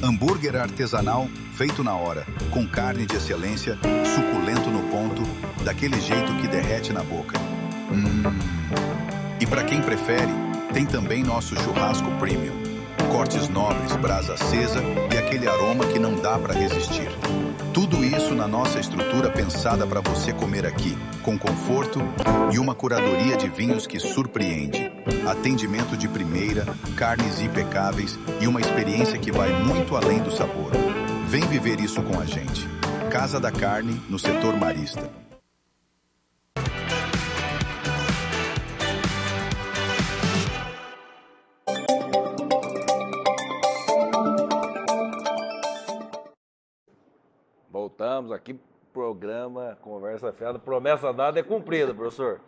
Hambúrguer artesanal, feito na hora, com carne de excelência, suculento no ponto, daquele jeito que derrete na boca. E para quem prefere, tem também nosso churrasco premium. Cortes nobres, brasa acesa e aquele aroma que não dá para resistir. Tudo isso na nossa estrutura pensada para você comer aqui, com conforto e uma curadoria de vinhos que surpreende. Atendimento de primeira, carnes impecáveis e uma experiência que vai muito além do sabor. Vem viver isso com a gente. Casa da Carne, no setor marista. Voltamos aqui, programa Conversa Fiada. Promessa dada é cumprida, professor.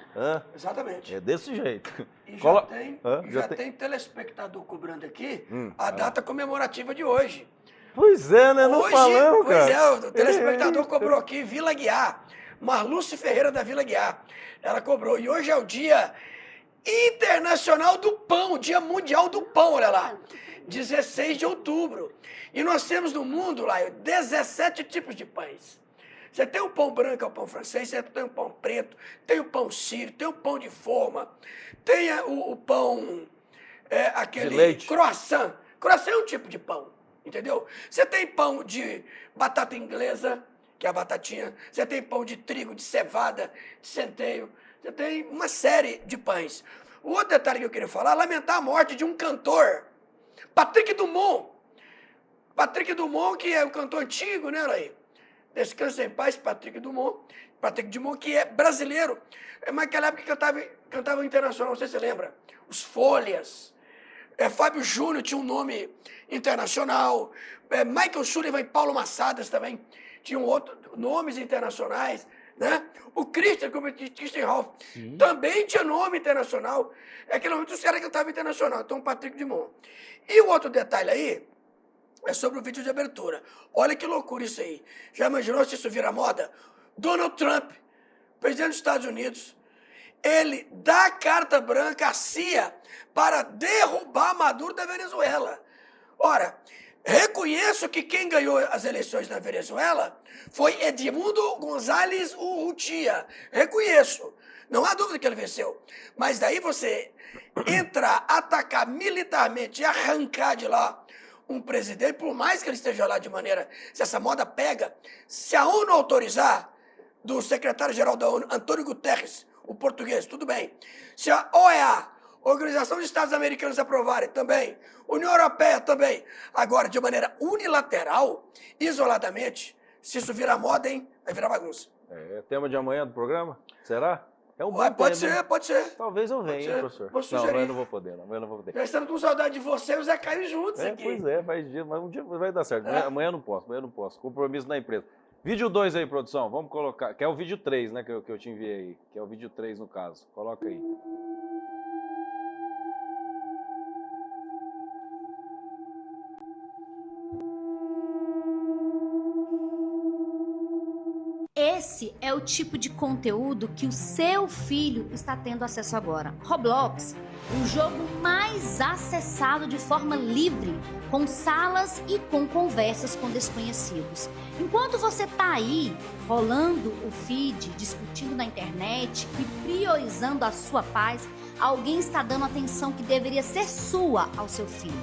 Exatamente. É desse jeito. E já tem telespectador cobrando aqui a data comemorativa de hoje. Pois é, né? Não falamos, cara. Pois é, o telespectador cobrou aqui, Vila Guiar. Marluce Ferreira da Vila Guiar. Ela cobrou. E hoje é o Dia Internacional do Pão, Dia Mundial do Pão, olha lá. 16 de outubro. E nós temos no mundo, lá, 17 tipos de pães. Você tem o pão branco, é o pão francês, você tem o pão preto, tem o pão sírio, tem o pão de forma, tem o pão, aquele de leite. Croissant. Croissant é um tipo de pão, entendeu? Você tem pão de batata inglesa, que é a batatinha. Você tem pão de trigo, de cevada, de centeio. Você tem uma série de pães. O outro detalhe que eu queria falar, lamentar a morte de um cantor, Patrick Dumont. Patrick Dumont, que é um cantor antigo, né, Laí? Descansa em paz, Patrick Dumont. Patrick Dumont, que é brasileiro. Mas naquela época cantava internacional, não sei se você lembra. Os Folhas. Fábio Júnior tinha um nome internacional. Michael Sullivan e Paulo Massadas também tinham outros nomes internacionais. Né? O Christian Ralph também tinha nome internacional. Aquele momento os caras cantavam internacional. Então, Patrick Dumont. E o outro detalhe aí é sobre o vídeo de abertura. Olha que loucura isso aí. Já imaginou se isso vira moda? Donald Trump, presidente dos Estados Unidos, ele dá a carta branca à CIA para derrubar Maduro da Venezuela. Ora, reconheço que quem ganhou as eleições na Venezuela foi Edmundo González Urrutia. Reconheço. Não há dúvida que ele venceu. Mas daí você entrar, atacar militarmente e arrancar de lá um presidente, por mais que ele esteja lá de maneira... Se essa moda pega, se a ONU autorizar, do secretário-geral da ONU, Antônio Guterres, o português, tudo bem. Se a OEA, Organização dos Estados Americanos, aprovarem, também. União Europeia, também. Agora, de maneira unilateral, isoladamente, se isso virar moda, hein, vai virar bagunça. É tema de amanhã do programa? Será? É um bom Pode tema. ser, pode ser. Talvez eu venha, Pode hein, ser. professor? Vou Não, sugerir. amanhã eu não vou poder, não. Amanhã eu não vou poder. Já estamos com saudade de você e o Zé Caio juntos aqui. Pois é, mas um dia vai dar certo. Amanhã eu não posso. Compromisso na empresa. Vídeo 2 aí, produção. Vamos colocar. Que é o vídeo 3, né? Que eu te enviei aí. Que é o vídeo 3 no caso. Coloca aí. Esse é o tipo de conteúdo que o seu filho está tendo acesso agora. Roblox, o jogo mais acessado de forma livre, com salas e com conversas com desconhecidos. Enquanto você está aí rolando o feed, discutindo na internet e priorizando a sua paz, alguém está dando atenção que deveria ser sua ao seu filho.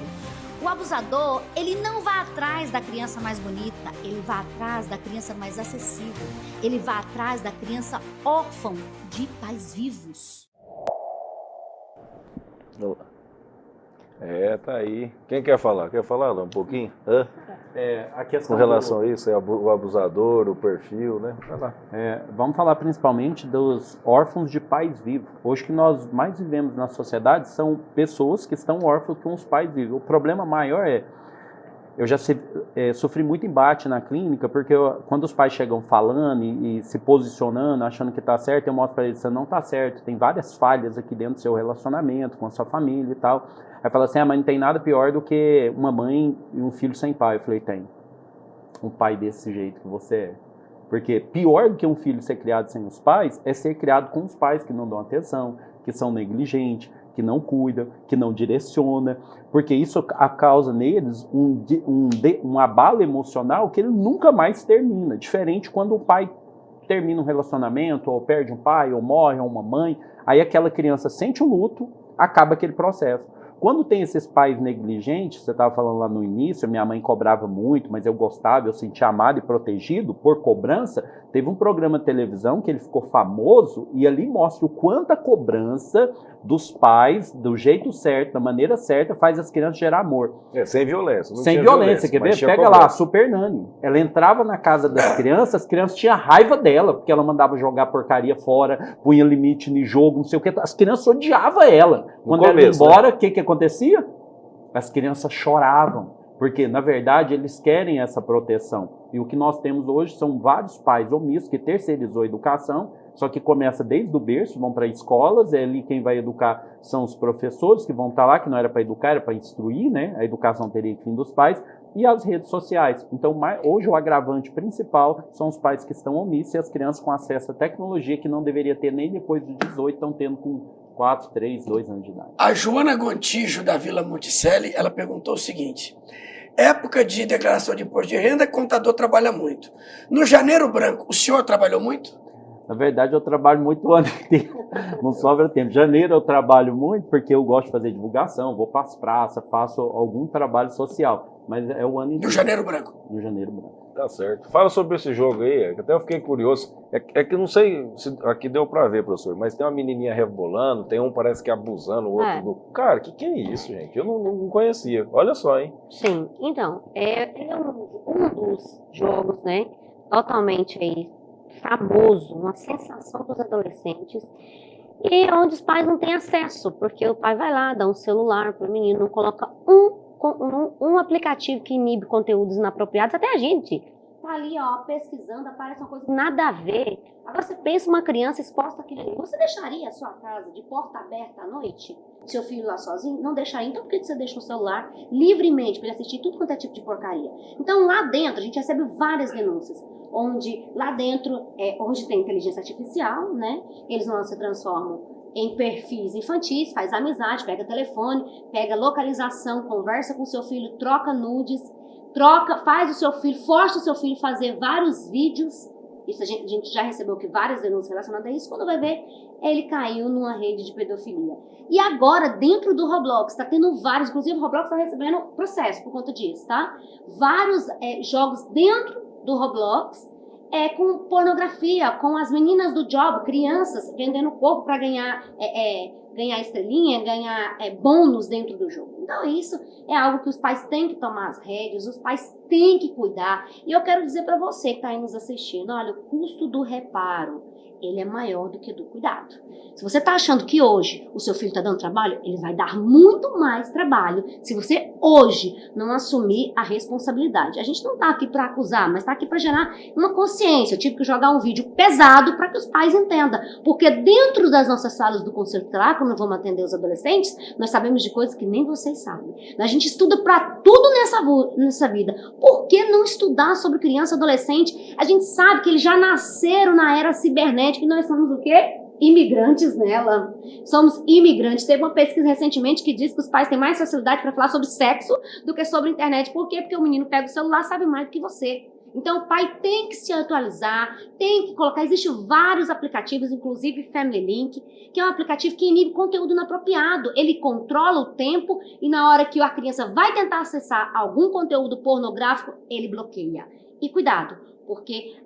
O abusador, ele não vai atrás da criança mais bonita, ele vai atrás da criança mais acessível, ele vai atrás da criança órfã de pais vivos. Tá aí. Quem quer falar? Quer falar, Alain, um pouquinho? Hã? A questão Com relação a isso, o abusador, o perfil, né? Vai lá. Vamos falar principalmente dos órfãos de pais vivos. Hoje que nós mais vivemos na sociedade são pessoas que estão órfãos com os pais vivos. O problema maior eu já sofri muito embate na clínica, porque quando os pais chegam falando e se posicionando, achando que está certo, eu mostro para eles que não está certo, tem várias falhas aqui dentro do seu relacionamento, com a sua família e tal. Aí fala assim, mas não tem nada pior do que uma mãe e um filho sem pai. Eu falei, tem. Um pai desse jeito que você é. Porque pior do que um filho ser criado sem os pais, é ser criado com os pais que não dão atenção, que são negligentes, que não cuidam, que não direcionam, porque isso causa neles um abalo emocional que ele nunca mais termina. Diferente quando o pai termina um relacionamento, ou perde um pai, ou morre, ou uma mãe, aí aquela criança sente o luto, acaba aquele processo. Quando tem esses pais negligentes, você estava falando lá no início, minha mãe cobrava muito, mas eu gostava, eu sentia amado e protegido por cobrança. Teve um programa de televisão que ele ficou famoso e ali mostra o quanto a cobrança dos pais, do jeito certo, da maneira certa, faz as crianças gerar amor. Sem violência. Sem violência, quer ver? Pega lá, a Super Nani. Ela entrava na casa das crianças, as crianças tinham raiva dela, porque ela mandava jogar porcaria fora, punha limite no jogo, não sei o que. As crianças odiavam ela. Quando ela ia embora, o que acontecia? As crianças choravam. Porque, na verdade, eles querem essa proteção. E o que nós temos hoje são vários pais omissos que terceirizou a educação, só que começa desde o berço, vão para escolas, é ali quem vai educar são os professores que vão estar lá, que não era para educar, era para instruir, né? A educação teria que vir dos pais, e as redes sociais. Então, hoje o agravante principal são os pais que estão omissos e as crianças com acesso à tecnologia que não deveria ter nem depois dos 18, estão tendo com 4, 3, 2 anos de idade. A Joana Gontijo, da Vila Monticelli, ela perguntou o seguinte: época de declaração de imposto de renda, contador trabalha muito. No janeiro branco, o senhor trabalhou muito? Na verdade, eu trabalho muito o ano inteiro, não sobra tempo. Janeiro eu trabalho muito porque eu gosto de fazer divulgação, vou para as praças, faço algum trabalho social, mas é o ano inteiro. No janeiro branco? No janeiro branco. Tá certo. Fala sobre esse jogo aí, que até eu fiquei curioso. É que não sei se aqui deu para ver, professor, mas tem uma menininha rebolando, tem um parece que abusando, o outro do... Cara, que é isso, gente? Eu não conhecia. Olha só, hein? Sim, então, ele é um dos jogos, né, totalmente aí famoso, uma sensação dos adolescentes, e onde os pais não têm acesso, porque o pai vai lá, dá um celular para o menino, não coloca um aplicativo que inibe conteúdos inapropriados. Até a gente tá ali, ó, pesquisando, aparece uma coisa nada a ver. Agora você pensa uma criança exposta àquilo ali, você deixaria a sua casa de porta aberta à noite? Seu filho lá sozinho? Não deixaria. Então por que você deixa o celular livremente para ele assistir tudo quanto é tipo de porcaria? Então lá dentro a gente recebe várias denúncias, onde lá dentro, hoje tem inteligência artificial, né? Eles não se transformam em perfis infantis, faz amizade, pega telefone, pega localização, conversa com seu filho, troca nudes, faz o seu filho, força o seu filho a fazer vários vídeos Isso a gente já recebeu aqui várias denúncias relacionadas a isso. Quando vai ver, ele caiu numa rede de pedofilia. E agora, dentro do Roblox, está tendo vários, inclusive o Roblox está recebendo processo por conta disso, tá? Vários jogos dentro do Roblox com pornografia, com as meninas do job, crianças vendendo corpo para ganhar estrelinha, ganhar bônus dentro do jogo. Então isso é algo que os pais têm que tomar as rédeas, os pais têm que cuidar. E eu quero dizer para você que está aí nos assistindo, olha, o custo do reparo, ele é maior do que do cuidado. Se você está achando que hoje o seu filho está dando trabalho, ele vai dar muito mais trabalho se você hoje não assumir a responsabilidade. A gente não está aqui para acusar, mas está aqui para gerar uma consciência. Eu tive que jogar um vídeo pesado para que os pais entendam. Porque dentro das nossas salas do Conselho Tutelar, quando vamos atender os adolescentes, nós sabemos de coisas que nem vocês sabem. A gente estuda para tudo nessa vida. Por que não estudar sobre criança e adolescente? A gente sabe que eles já nasceram na era cibernética e nós somos o quê? Imigrantes nela. Somos imigrantes. Teve uma pesquisa recentemente que diz que os pais têm mais facilidade para falar sobre sexo do que sobre internet. Por quê? Porque o menino pega o celular e sabe mais do que você. Então o pai tem que se atualizar, tem que colocar, existem vários aplicativos, inclusive Family Link, que é um aplicativo que inibe conteúdo inapropriado. Ele controla o tempo e na hora que a criança vai tentar acessar algum conteúdo pornográfico, ele bloqueia. E cuidado, porque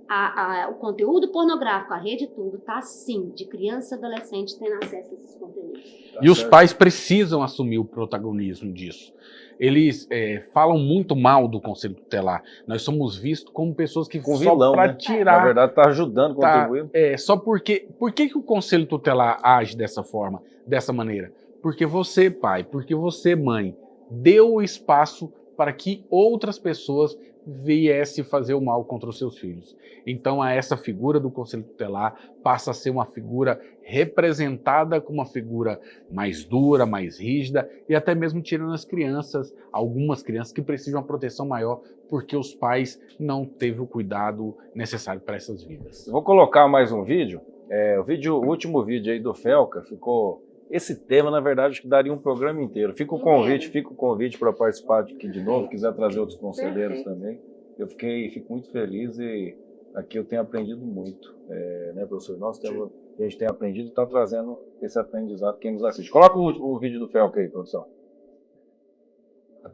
o conteúdo pornográfico, a rede tudo, está sim, de criança e adolescente tendo acesso a esses conteúdos. E os pais precisam assumir o protagonismo disso. Eles falam muito mal do Conselho Tutelar. Nós somos vistos como pessoas que só para tirar... Na verdade, está ajudando, contribuindo. Só porque... Por que o Conselho Tutelar age dessa forma, dessa maneira? Porque você, pai, porque você, mãe, deu o espaço para que outras pessoas viesse fazer o mal contra os seus filhos. Então, essa figura do Conselho Tutelar passa a ser uma figura representada como uma figura mais dura, mais rígida e até mesmo tirando as crianças, algumas crianças que precisam de uma proteção maior porque os pais não teve o cuidado necessário para essas vidas. Vou colocar mais um vídeo. O último vídeo aí do Felca ficou... Esse tema, na verdade, acho que daria um programa inteiro. Fica o convite para participar aqui de novo, quiser trazer outros conselheiros também. Eu fico muito feliz e aqui eu tenho aprendido muito, né, professor? A gente tem aprendido e está trazendo esse aprendizado quem nos assiste. Coloca o vídeo do Felca aí, produção.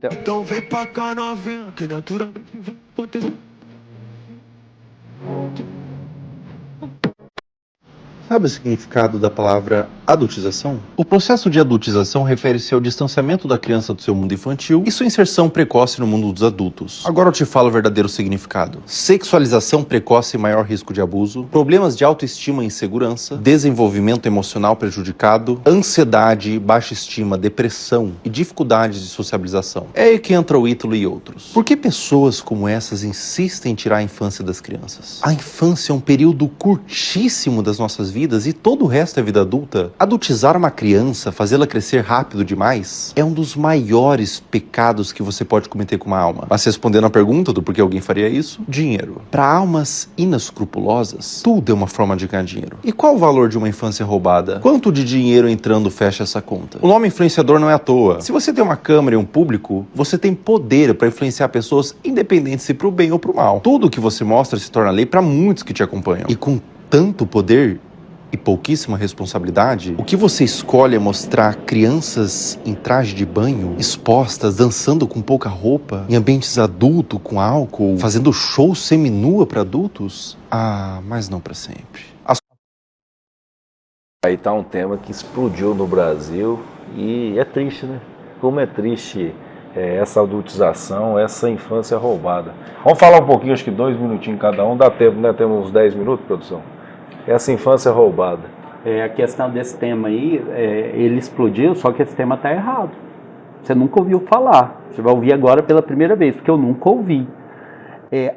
Então vem pra cá, novinha, que natura... Sabe o significado da palavra adultização? O processo de adultização refere-se ao distanciamento da criança do seu mundo infantil e sua inserção precoce no mundo dos adultos. Agora eu te falo o verdadeiro significado. Sexualização precoce e maior risco de abuso, problemas de autoestima e insegurança, desenvolvimento emocional prejudicado, ansiedade, baixa estima, depressão e dificuldades de sociabilização. É aí que entra o Ítalo e outros. Por que pessoas como essas insistem em tirar a infância das crianças? A infância é um período curtíssimo das nossas vidas e todo o resto é vida adulta. Adultizar uma criança, fazê-la crescer rápido demais, é um dos maiores pecados que você pode cometer com uma alma. Mas respondendo à pergunta do porquê alguém faria isso, dinheiro. Para almas inescrupulosas, tudo é uma forma de ganhar dinheiro. E qual o valor de uma infância roubada? Quanto de dinheiro entrando fecha essa conta? O nome influenciador não é à toa. Se você tem uma câmera e um público, você tem poder para influenciar pessoas independente se para o bem ou para o mal. Tudo o que você mostra se torna lei para muitos que te acompanham. E com tanto poder e pouquíssima responsabilidade, o que você escolhe é mostrar crianças em traje de banho, expostas, dançando com pouca roupa, em ambientes adultos, com álcool, fazendo show seminua para adultos? Ah, mas não para sempre. Aí tá um tema que explodiu no Brasil e é triste, né? Como é triste essa adultização, essa infância roubada. Vamos falar um pouquinho, acho que 2 minutinhos cada um, dá tempo, né? Temos uns 10 minutos, produção? Essa infância roubada. A questão desse tema aí, ele explodiu, só que esse tema está errado. Você nunca ouviu falar. Você vai ouvir agora pela primeira vez, porque eu nunca ouvi.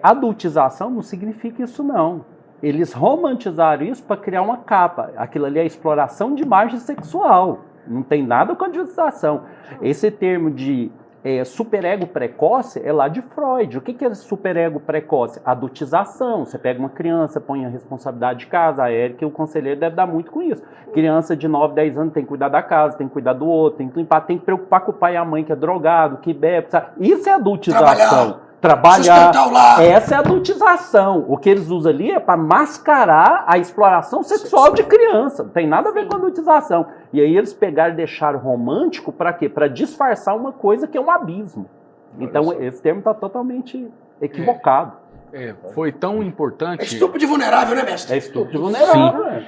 Adultização não significa isso, não. Eles romantizaram isso para criar uma capa. Aquilo ali é exploração de imagem sexual. Não tem nada com adultização. Esse termo de superego precoce é lá de Freud. O que é superego precoce? Adultização. Você pega uma criança, põe a responsabilidade de casa. A Érica e o conselheiro deve dar muito com isso. Criança de 9, 10 anos tem que cuidar da casa, tem que cuidar do outro, tem que limpar, tem que preocupar com o pai e a mãe que é drogado, que bebe. Sabe? Isso é adultização. trabalhar. Sustentar o lar. Essa é a adultização. O que eles usam ali é para mascarar a exploração sexual de criança. Não tem nada a ver com a adultização. E aí eles pegaram e deixaram romântico para quê? Para disfarçar uma coisa que é um abismo. Então esse termo está totalmente equivocado. Foi tão importante. É estupro de vulnerável, né, mestre? É estupro de vulnerável.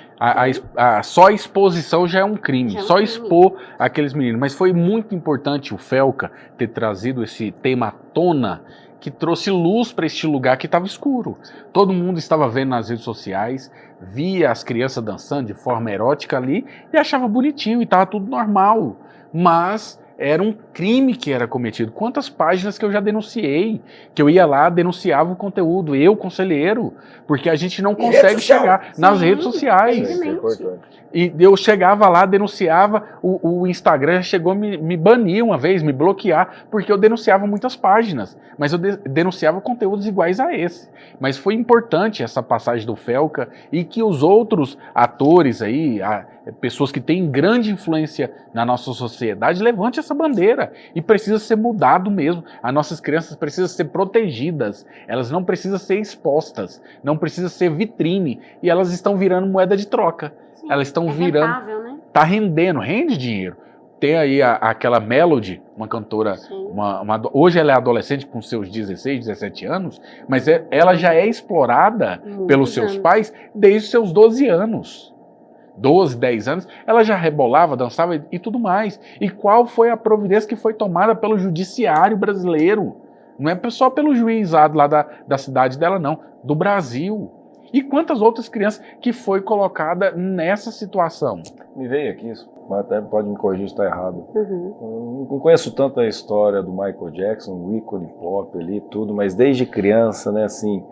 Só a exposição já é um crime. Já é um Só crime. expor aqueles meninos. Mas foi muito importante o Felca ter trazido esse tema à tona, que trouxe luz para este lugar que estava escuro. Todo mundo estava vendo nas redes sociais, via as crianças dançando de forma erótica ali e achava bonitinho e estava tudo normal. Mas era um crime que era cometido. Quantas páginas que eu já denunciei, que eu ia lá, denunciava o conteúdo, eu, conselheiro, porque a gente não consegue chegar nas redes sociais. Isso é importante. E eu chegava lá, denunciava, o Instagram chegou a me banir uma vez, me bloquear, porque eu denunciava muitas páginas, mas eu denunciava conteúdos iguais a esse. Mas foi importante essa passagem do Felca e que os outros atores aí, pessoas que têm grande influência na nossa sociedade, levante essa bandeira. E precisa ser mudado mesmo. As nossas crianças precisam ser protegidas, elas não precisam ser expostas, não precisam ser vitrine, e elas estão virando moeda de troca. Elas estão virando, rentável, né? tá rendendo, rende dinheiro. Tem aí aquela Melody, uma cantora, hoje ela é adolescente com seus 16, 17 anos, mas ela já é explorada pelos seus pais desde os seus 12 anos. 12, 10 anos, ela já rebolava, dançava e tudo mais. E qual foi a providência que foi tomada pelo judiciário brasileiro? Não é só pelo juizado lá da cidade dela, não, do Brasil. E quantas outras crianças que foi colocada nessa situação? Me veio aqui, até pode me corrigir se está errado. Eu não conheço tanto a história do Michael Jackson, o ícone pop ali, tudo, mas desde criança, né, assim,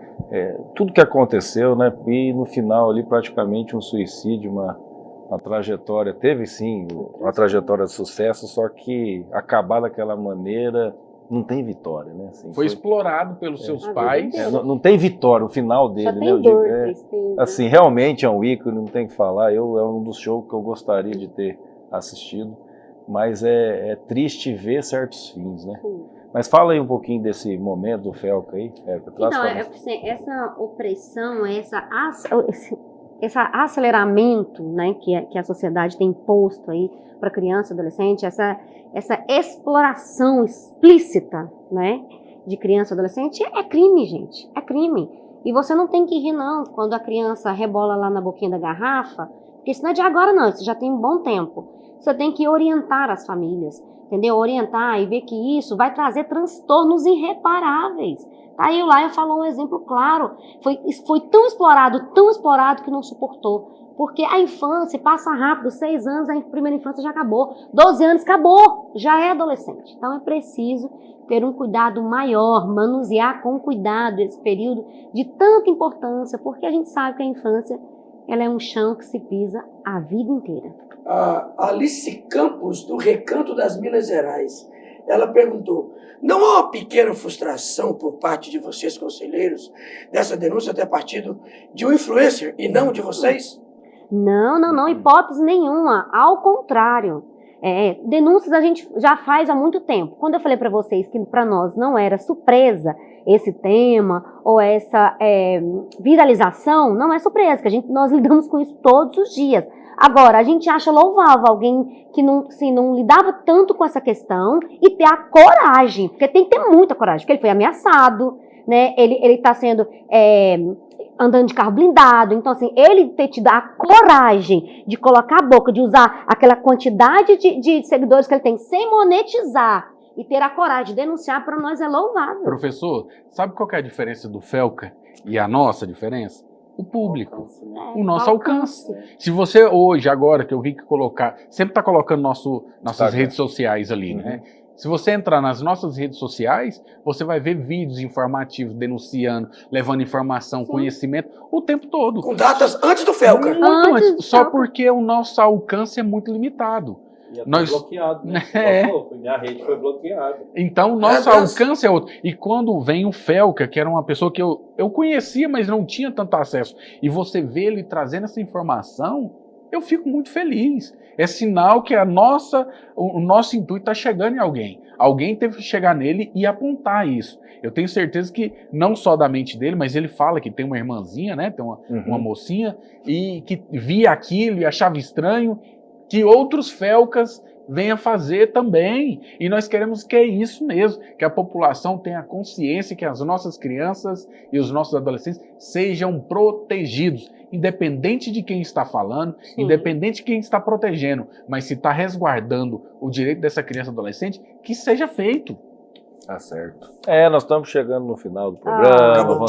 tudo que aconteceu, né, e no final ali praticamente um suicídio, uma trajetória, teve sim uma trajetória de sucesso, só que acabar daquela maneira não tem vitória, né? Assim, foi explorado pelos seus pais. Não tem vitória, o final dele, só né? tem dor, tristeza. Assim, realmente é um ícone, não tem que falar. É um dos shows que eu gostaria de ter assistido, mas é triste ver certos fins, né? Sim. Mas fala aí um pouquinho desse momento do Felca aí. Então, essa opressão, esse aceleramento, né, que a sociedade tem imposto aí para criança e adolescente, essa exploração explícita, né, de criança e adolescente é crime, gente, é crime. E você não tem que rir não quando a criança rebola lá na boquinha da garrafa, porque isso não é de agora não, isso já tem um bom tempo. Você tem que orientar as famílias, entendeu? Orientar e ver que isso vai trazer transtornos irreparáveis. Tá aí o Laio falou um exemplo claro, foi tão explorado que não suportou. Porque a infância passa rápido, 6 anos, a primeira infância já acabou, 12 anos acabou, já é adolescente. Então é preciso ter um cuidado maior, manusear com cuidado esse período de tanta importância, porque a gente sabe que a infância ela é um chão que se pisa a vida inteira. A Alice Campos, do Recanto das Minas Gerais, ela perguntou: não há uma pequena frustração por parte de vocês, conselheiros, dessa denúncia ter partido de um influencer e não de vocês? Não, hipótese nenhuma, ao contrário. Denúncias a gente já faz há muito tempo. Quando eu falei para vocês que para nós não era surpresa esse tema ou essa viralização, não é surpresa, que nós lidamos com isso todos os dias. Agora, a gente acha louvável alguém que não lidava tanto com essa questão e ter a coragem, porque tem que ter muita coragem, porque ele foi ameaçado, né? Ele está sendo andando de carro blindado, então assim, ele ter tido a coragem de colocar a boca, de usar aquela quantidade de seguidores que ele tem sem monetizar e ter a coragem de denunciar, para nós é louvável. Professor, sabe qual que é a diferença do Felca e a nossa diferença? O público, o nosso alcance. Se você hoje, agora que eu vi que sempre está colocando nossas redes sociais ali, né? Se você entrar nas nossas redes sociais, você vai ver vídeos informativos, denunciando, levando informação, conhecimento, o tempo todo. Com datas antes do Felca. Muito antes, só porque o nosso alcance é muito limitado. Nós bloqueado, né? Minha rede foi bloqueada. Então, nosso alcance é outro. E quando vem o Felca, que era uma pessoa que eu conhecia, mas não tinha tanto acesso, e você vê ele trazendo essa informação, eu fico muito feliz. É sinal que o nosso intuito está chegando em alguém. Alguém teve que chegar nele e apontar isso. Eu tenho certeza que não só da mente dele, mas ele fala que tem uma irmãzinha, né? Tem uma mocinha, e que via aquilo e achava estranho, que outros felcas venham fazer também. E nós queremos que é isso mesmo, que a população tenha consciência que as nossas crianças e os nossos adolescentes sejam protegidos, independente de quem está falando, independente de quem está protegendo, mas se está resguardando o direito dessa criança e adolescente, que seja feito. Tá certo. Nós estamos chegando no final do programa.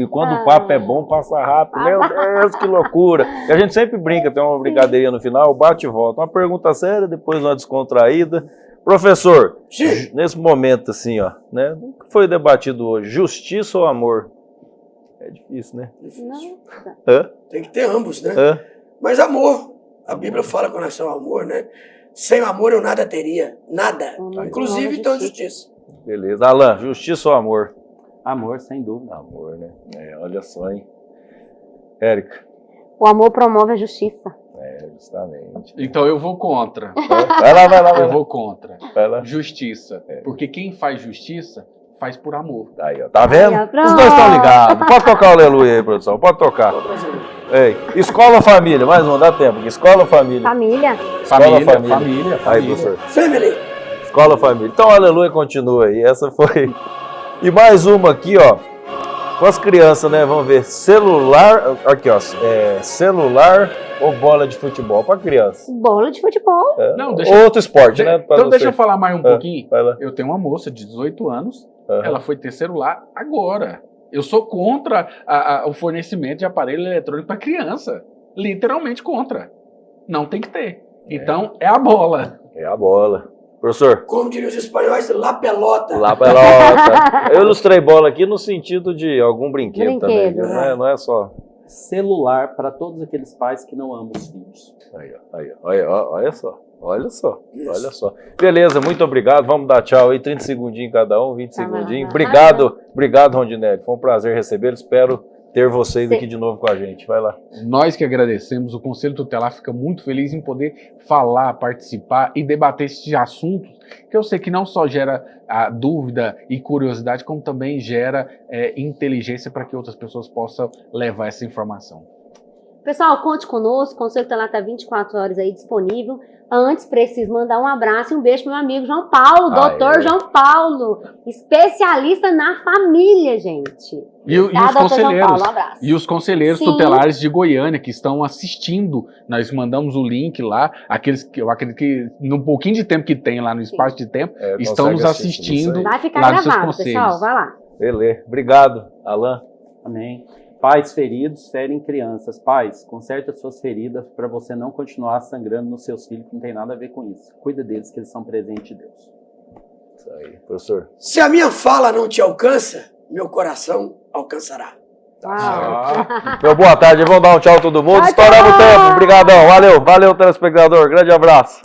E quando o papo é bom, passa rápido. Meu Deus, que loucura. E a gente sempre brinca, tem uma brincadeirinha no final, bate e volta. Uma pergunta séria, depois uma descontraída. Professor, nesse momento assim, ó, né? O que foi debatido hoje? Justiça ou amor? É difícil, né? Difícil. Hã? Tem que ter ambos, né? Hã? Mas amor. A Bíblia fala com relação ao amor, né? Sem amor eu nada teria. Nada. Inclusive, então, justiça. Beleza. Alan, justiça ou amor? Amor, sem dúvida. Amor, né? Olha só, hein? Érica. O amor promove a justiça. Justamente. Então eu vou contra. Vai lá. Eu vou contra. Vai lá. Justiça. Porque quem faz justiça faz por amor. Aí, ó. Tá vendo? Aí, ó, os dois estão ligados. Pode tocar o aleluia aí, produção. Pode tocar. Ei, escola ou família? Mais um, dá tempo. Escola ou família? Família. Família. Aí, professor. Family. Escola ou família? Então, aleluia continua aí. Essa foi. E mais uma aqui, ó. Com as crianças, né? Vamos ver. Celular. Aqui, ó. Celular ou bola de futebol? Pra criança. Bola de futebol. Não, outro esporte, né? Então deixa eu falar mais um pouquinho. Vai lá. Eu tenho uma moça de 18 anos. Ela foi ter celular agora. Eu sou contra o fornecimento de aparelho eletrônico para criança. Literalmente contra. Não tem que ter. Então, é a bola. É a bola. Professor? Como diriam os espanhóis, la pelota. La pelota. Eu ilustrei bola aqui no sentido de algum brinquedo também. Não é só... Celular para todos aqueles pais que não amam os filhos. Olha só. Beleza, muito obrigado. Vamos dar tchau aí, 30 segundinhos cada um, 20 segundinhos. Obrigado, Rondinelli. Foi um prazer recebê-lo. Espero ter vocês aqui de novo com a gente. Vai lá. Nós que agradecemos. O Conselho Tutelar fica muito feliz em poder falar, participar e debater esses assuntos, que eu sei que não só gera a dúvida e curiosidade, como também gera inteligência para que outras pessoas possam levar essa informação. Pessoal, conte conosco. O Conselho Tutelar está 24 horas aí disponível. Antes, preciso mandar um abraço e um beijo para meu amigo João Paulo, doutor João Paulo, especialista na família, gente. E os conselheiros, Paulo, um abraço. E os conselheiros tutelares de Goiânia que estão assistindo. Nós mandamos o link lá, aqueles que eu acredito que no pouquinho de tempo que tem lá no espaço de tempo, estão nos assistindo. Vai ficar lá gravado, pessoal, vai lá. Beleza, obrigado, Alan. Amém. Pais feridos ferem crianças. Pais, conserte as suas feridas para você não continuar sangrando nos seus filhos, que não tem nada a ver com isso. Cuida deles, que eles são presentes de Deus. Isso aí, professor. Se a minha fala não te alcança, meu coração alcançará. Meu boa tarde, vamos dar um tchau a todo mundo. Estouramos o tempo, obrigadão, valeu, telespectador, grande abraço.